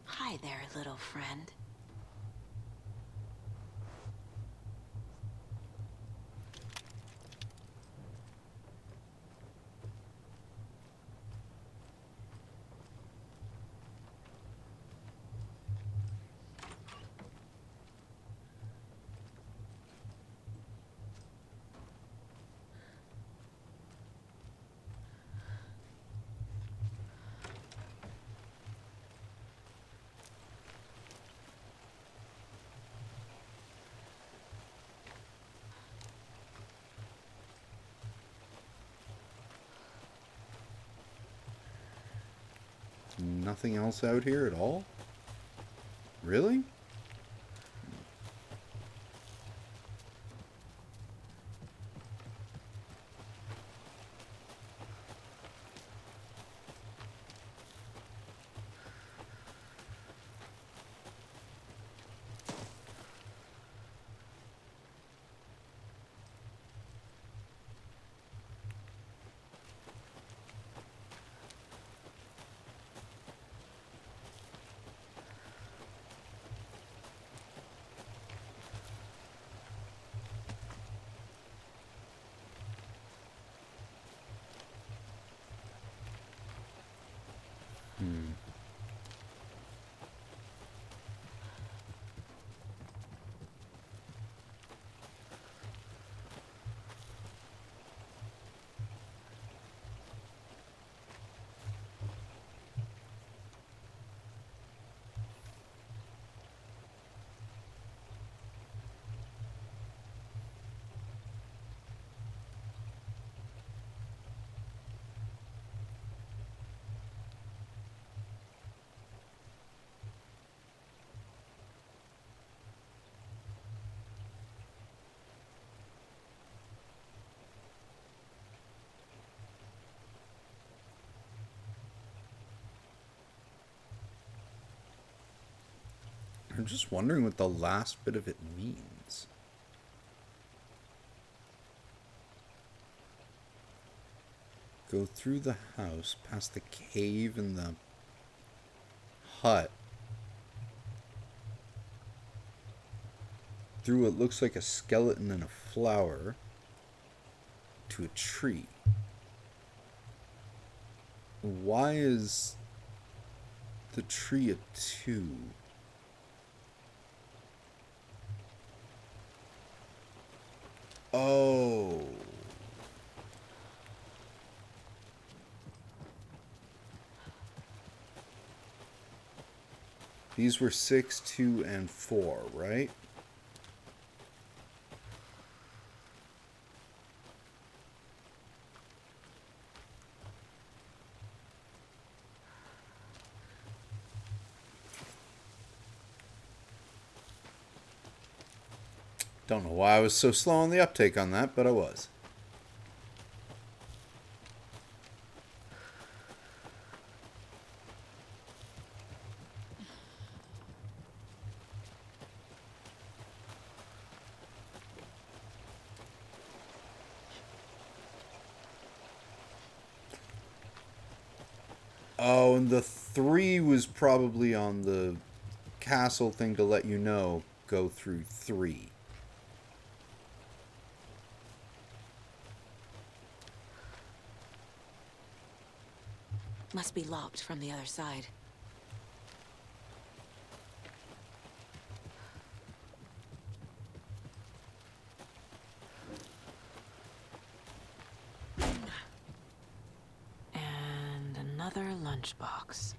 Speaker 5: Hi there, little friend.
Speaker 1: Nothing else out here at all? Really? I'm just wondering what the last bit of it means. Go through the house, past the cave and the hut, through what looks like a skeleton and a flower, to a tree. Why is the tree a 2? Oh. These were 6, 2, and 4, right? Don't know why I was so slow on the uptake on that, but I was. Oh, and the 3 was probably on the castle thing to let you know, go through 3.
Speaker 5: Must be locked from the other side. And another lunchbox.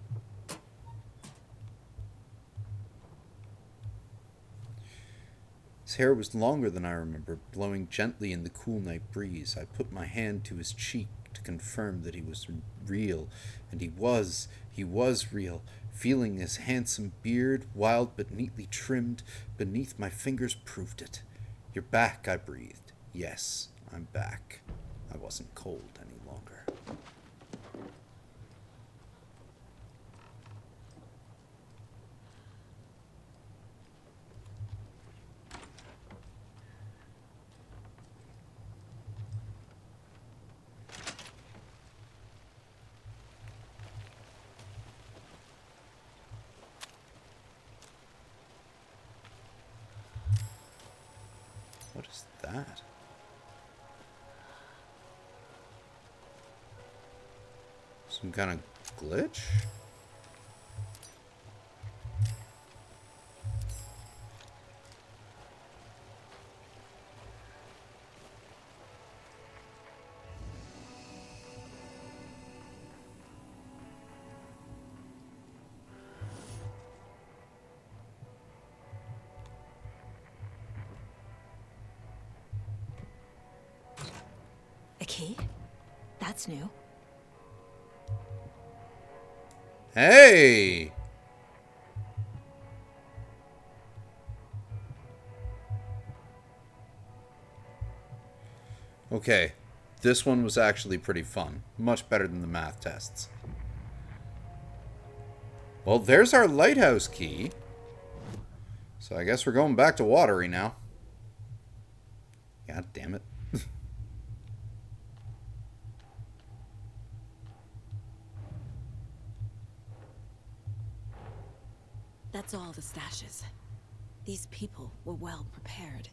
Speaker 1: His hair was longer than I remember, blowing gently in the cool night breeze. I put my hand to his cheek to confirm that he was real, and he was real. Feeling his handsome beard, wild but neatly trimmed, beneath my fingers proved it. "You're back," I breathed. "Yes, I'm back." I wasn't cold any longer. What is that? Some kind of glitch?
Speaker 5: A key? That's new.
Speaker 1: Hey! Okay, this one was actually pretty fun. Much better than the math tests. Well, there's our lighthouse key. So I guess we're going back to Watery now. God damn it.
Speaker 5: That's all the stashes. These people were well prepared.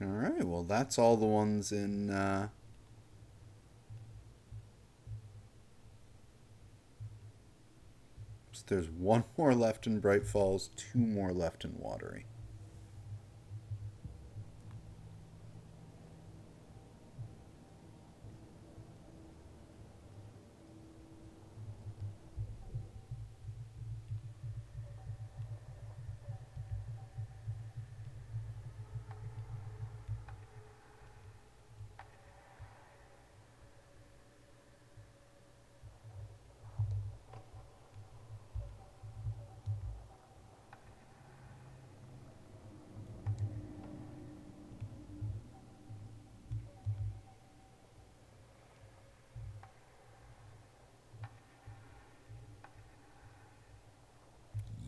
Speaker 1: Alright, well that's all the ones in, so there's one more left in Bright Falls, 2 more left in Watery.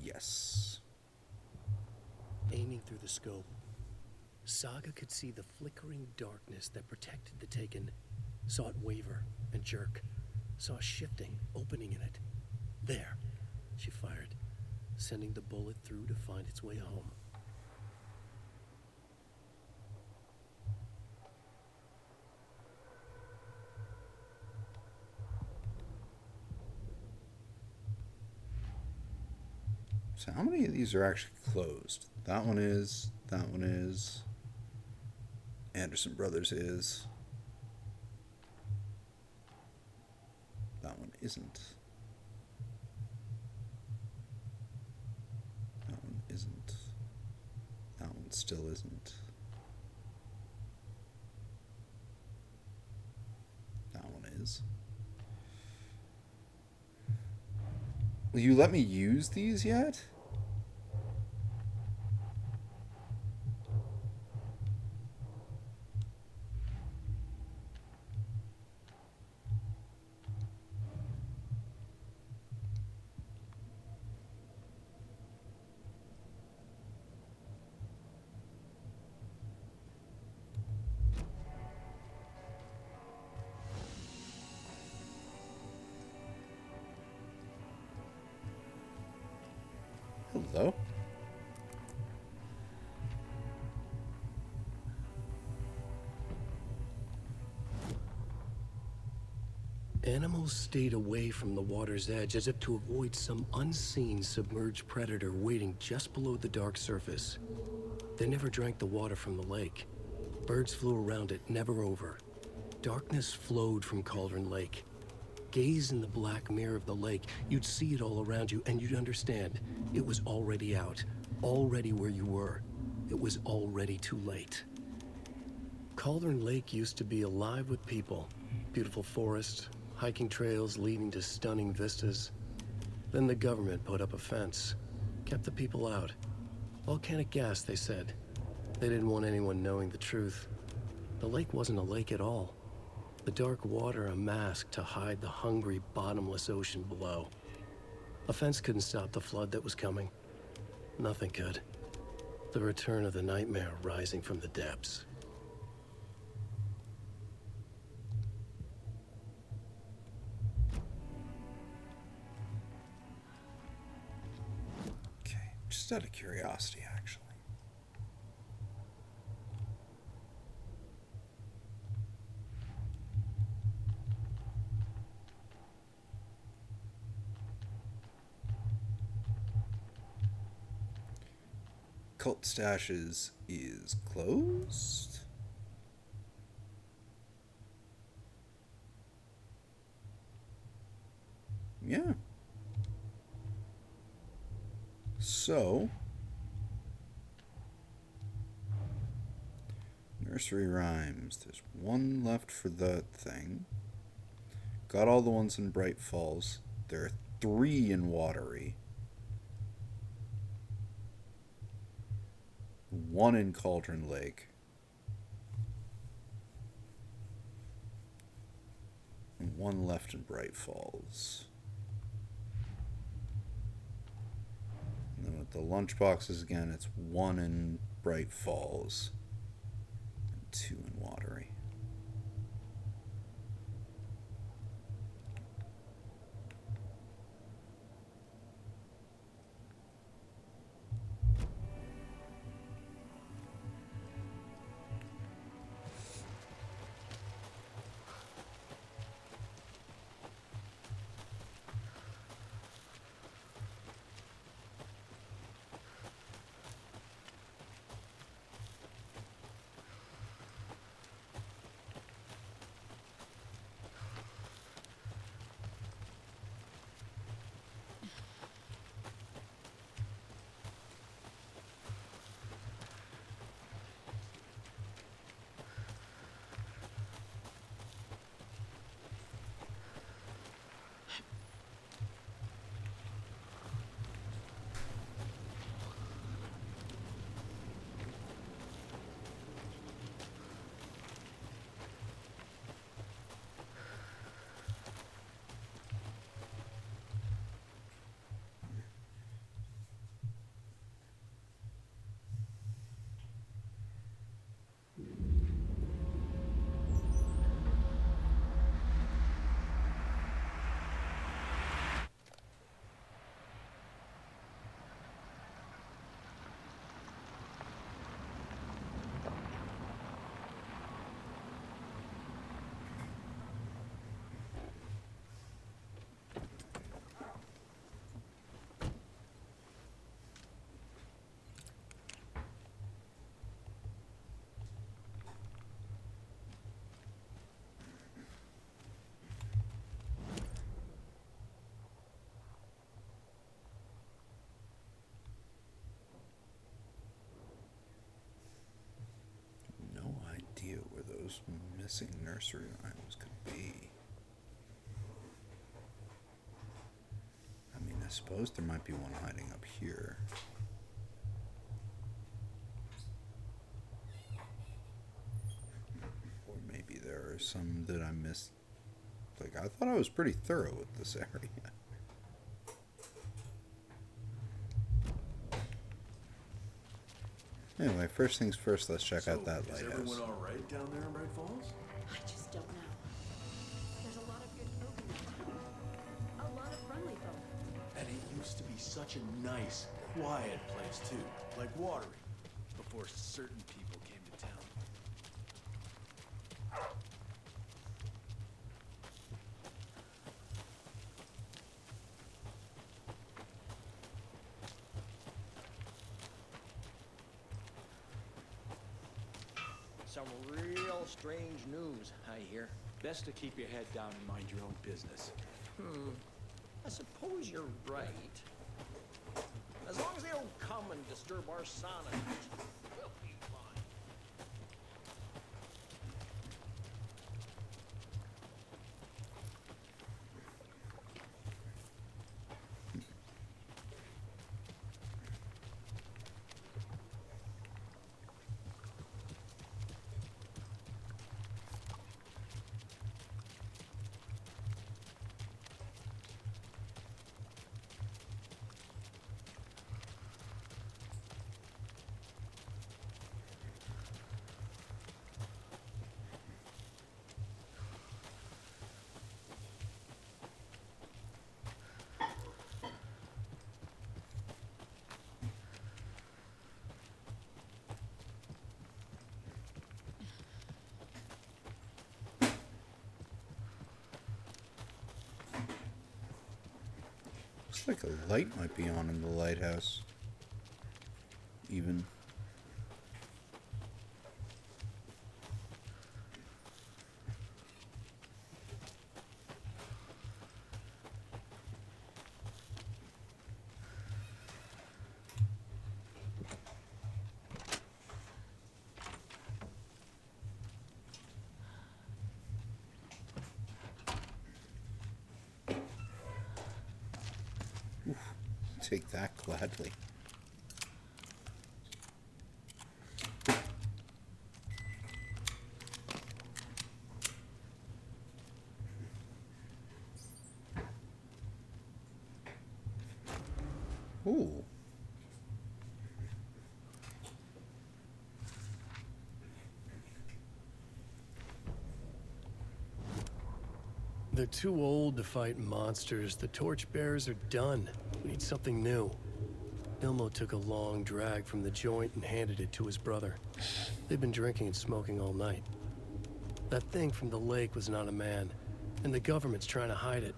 Speaker 1: Yes.
Speaker 2: Aiming through the scope. Saga could see the flickering darkness that protected the Taken, saw it waver and jerk, saw a shifting opening in it. There, she fired, sending the bullet through to find its way home.
Speaker 1: So how many of these are actually closed? That one is. That one is. Anderson Brothers is. That one isn't. That one isn't. That one still isn't. That one is. Will you let me use these yet? Hello?
Speaker 2: Animals stayed away from the water's edge as if to avoid some unseen submerged predator waiting just below the dark surface. They never drank the water from the lake. Birds flew around it, never over. Darkness flowed from Cauldron Lake. Gaze in the black mirror of the lake, you'd see it all around you, and you'd understand. It was already out, already where you were. It was already too late. Cauldron Lake used to be alive with people. Beautiful forests, hiking trails leading to stunning vistas. Then the government put up a fence, kept the people out. Volcanic gas, they said. They didn't want anyone knowing the truth. The lake wasn't a lake at all. The dark water a mask to hide the hungry, bottomless ocean below. A fence couldn't stop the flood that was coming. Nothing could. The return of the nightmare rising from the depths.
Speaker 1: Okay, just out of curiosity, actually. Cult Stashes is closed. Yeah. So, Nursery Rhymes. There's one left for that thing. Got all the ones in Bright Falls. There are 3 in Watery. 1 in Cauldron Lake. And 1 left in Bright Falls. And then with the lunchboxes again, it's 1 in Bright Falls and 2 in Watery. those missing nursery rhymes could be. I mean, I suppose there might be one hiding up here. Or maybe there are some that I missed. Like, I thought I was pretty thorough with this area. Anyway, first things first, let's check out that lighthouse.
Speaker 9: Is everyone all right down there in Bright Falls?
Speaker 8: I just don't know. There's a lot of good folk in this town. A lot of friendly folk.
Speaker 9: And it used to be such a nice, quiet place too, like Watery, before certain people came to town.
Speaker 10: Some real strange news, I hear.
Speaker 9: Best to keep your head down and mind your own business.
Speaker 10: I suppose you're right. As long as they don't come and disturb our sanity, we'll be fine.
Speaker 1: Looks like a light might be on in the lighthouse. Even. Take that gladly. Ooh.
Speaker 2: They're too old to fight monsters. The torchbearers are done. We need something new. Ilmo took a long drag from the joint and handed it to his brother. They've been drinking and smoking all night. That thing from the lake was not a man, and the government's trying to hide it.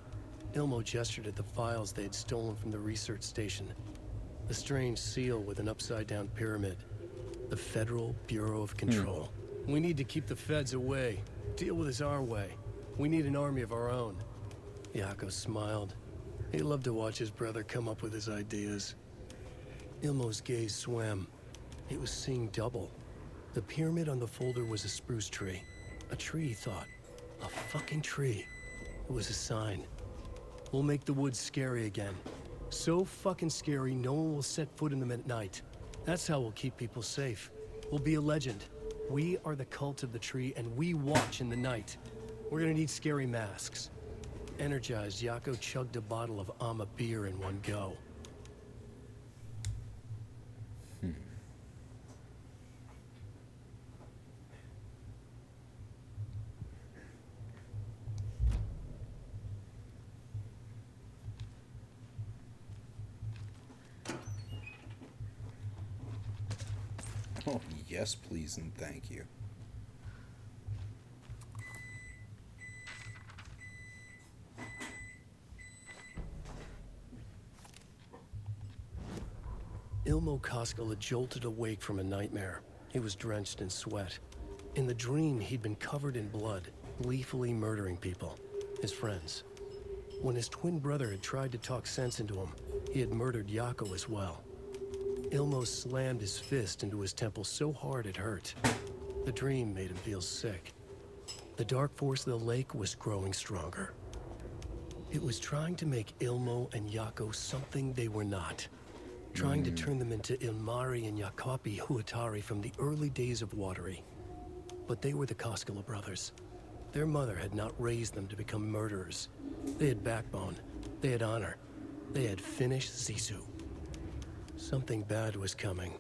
Speaker 2: Ilmo gestured at the files they had stolen from the research station. The strange seal with an upside-down pyramid. The Federal Bureau of Control. We need to keep the feds away. Deal with this our way. We need an army of our own. Yako smiled. He loved to watch his brother come up with his ideas. Ilmo's gaze swam. He was seeing double. The pyramid on the folder was a spruce tree. A tree, he thought. A fucking tree. It was a sign. We'll make the woods scary again. So fucking scary, no one will set foot in them at night. That's how we'll keep people safe. We'll be a legend. We are the cult of the tree, and we watch in the night. We're gonna need scary masks. Energized, Yako chugged a bottle of Ama beer in one go.
Speaker 1: Oh, yes, please, and thank you.
Speaker 2: Ilmo Koskela had jolted awake from a nightmare. He was drenched in sweat. In the dream, he'd been covered in blood, gleefully murdering people, his friends. When his twin brother had tried to talk sense into him, he had murdered Yako as well. Ilmo slammed his fist into his temple so hard it hurt. The dream made him feel sick. The dark force of the lake was growing stronger. It was trying to make Ilmo and Yako something they were not. Trying to turn them into Ilmari and Jacopi Huatari from the early days of Watery. But they were the Koskela brothers. Their mother had not raised them to become murderers. They had backbone. They had honor. They had Finnish Sisu. Something bad was coming.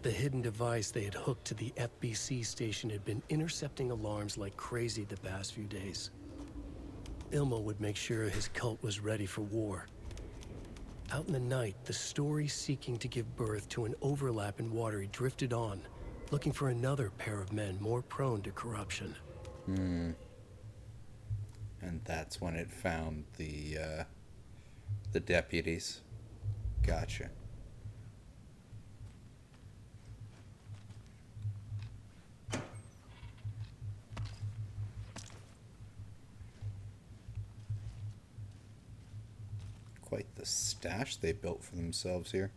Speaker 2: The hidden device they had hooked to the FBC station had been intercepting alarms like crazy the past few days. Ilmo would make sure his cult was ready for war. Out in the night, the story seeking to give birth to an overlap in Watery drifted on, looking for another pair of men more prone to corruption.
Speaker 1: And that's when it found the deputies. Gotcha. Quite the stash they built for themselves here.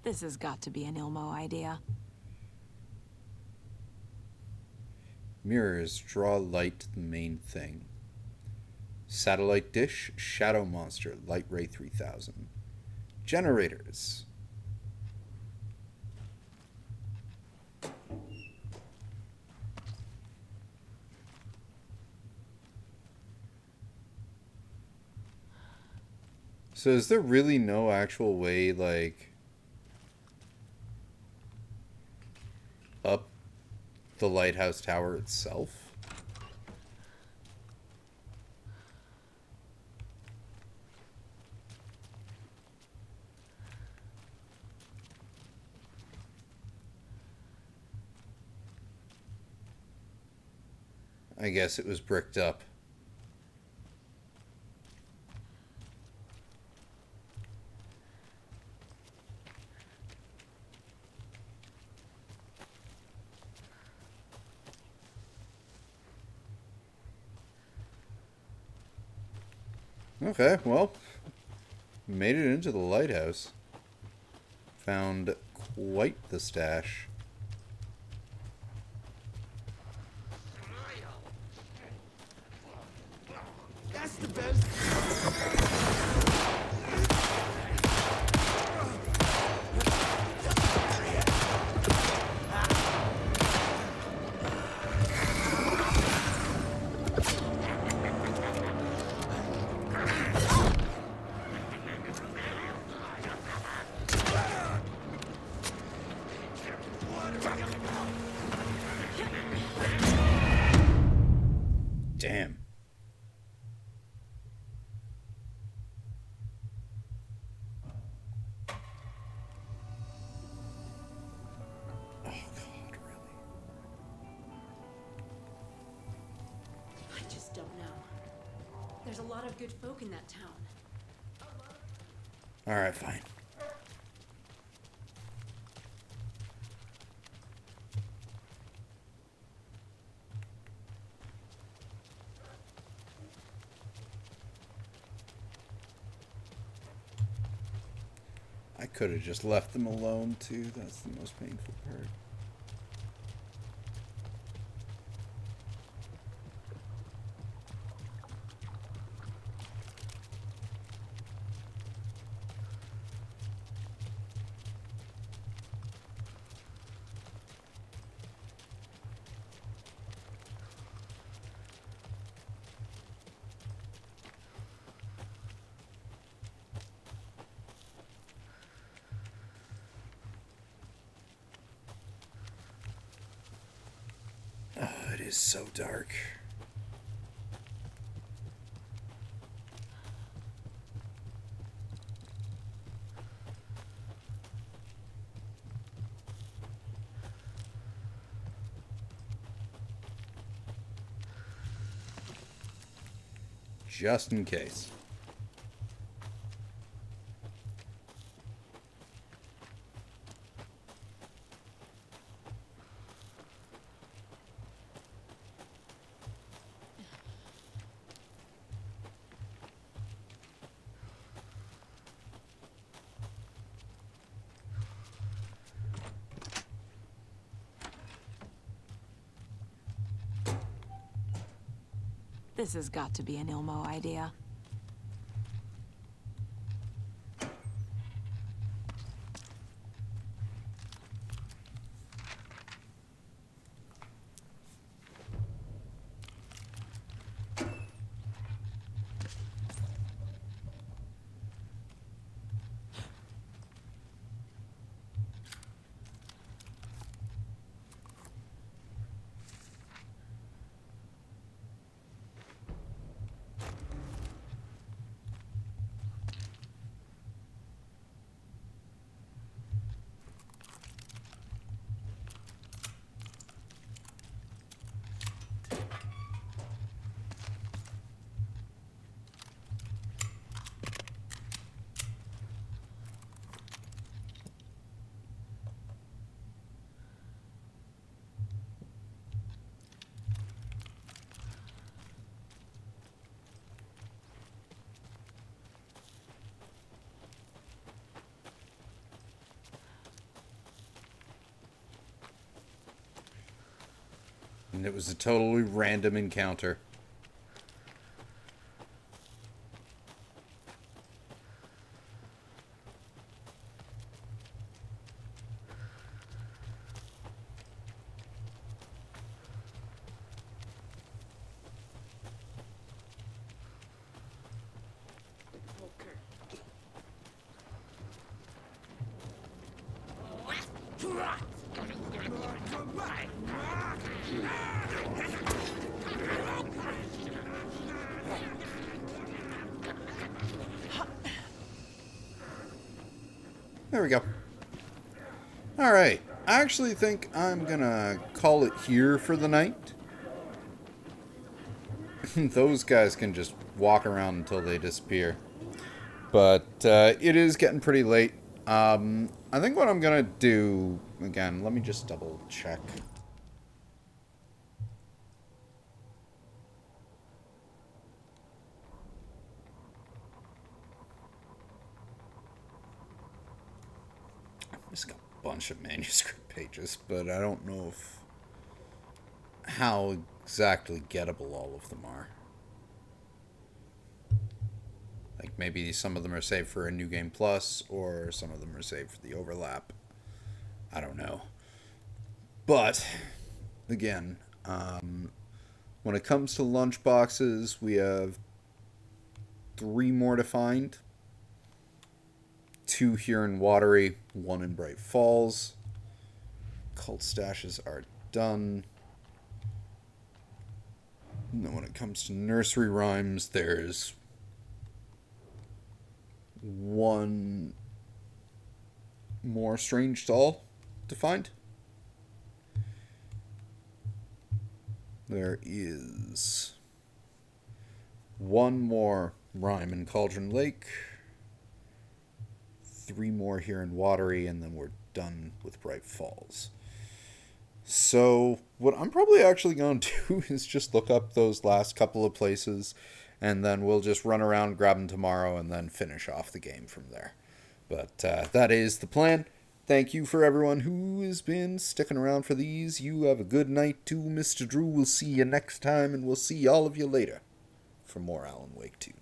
Speaker 5: This has got to be an Ilmo idea.
Speaker 1: Mirrors draw light to the main thing. Satellite dish, shadow monster, light ray 3000. Generators. So is there really no actual way, like, up the lighthouse tower itself? I guess it was bricked up. Okay, well, made it into the lighthouse. Found quite the stash.
Speaker 9: That's the best.
Speaker 1: Damn. Oh, God, really?
Speaker 8: I just don't know. There's a lot of good folk in that town.
Speaker 1: Alright, fine. I could have just left them alone, too. That's the most painful part. Oh, it is so dark. Just in case.
Speaker 5: This has got to be an Ilmo idea.
Speaker 1: And it was a totally random encounter. There we go. Alright, I actually think I'm gonna call it here for the night. Those guys can just walk around until they disappear. But it is getting pretty late. I think what I'm gonna do, again, let me just double check. I've just got a bunch of manuscript pages, but I don't know how exactly gettable all of them are. Like, maybe some of them are saved for a New Game Plus, or some of them are saved for the overlap. I don't know. But, again, when it comes to lunchboxes, we have 3 more to find. 2 here in Watery, 1 in Bright Falls. Cult stashes are done. And then when it comes to nursery rhymes, there's 1 more strange doll to find. There is 1 more rhyme in Cauldron Lake, 3 more here in Watery, and then we're done with Bright Falls. So what I'm probably actually going to do is just look up those last couple of places, and then we'll just run around, grab them tomorrow, and then finish off the game from there. But that is the plan. Thank you for everyone who has been sticking around for these. You have a good night too, Mr. Drew. We'll see you next time, and we'll see all of you later for more Alan Wake 2.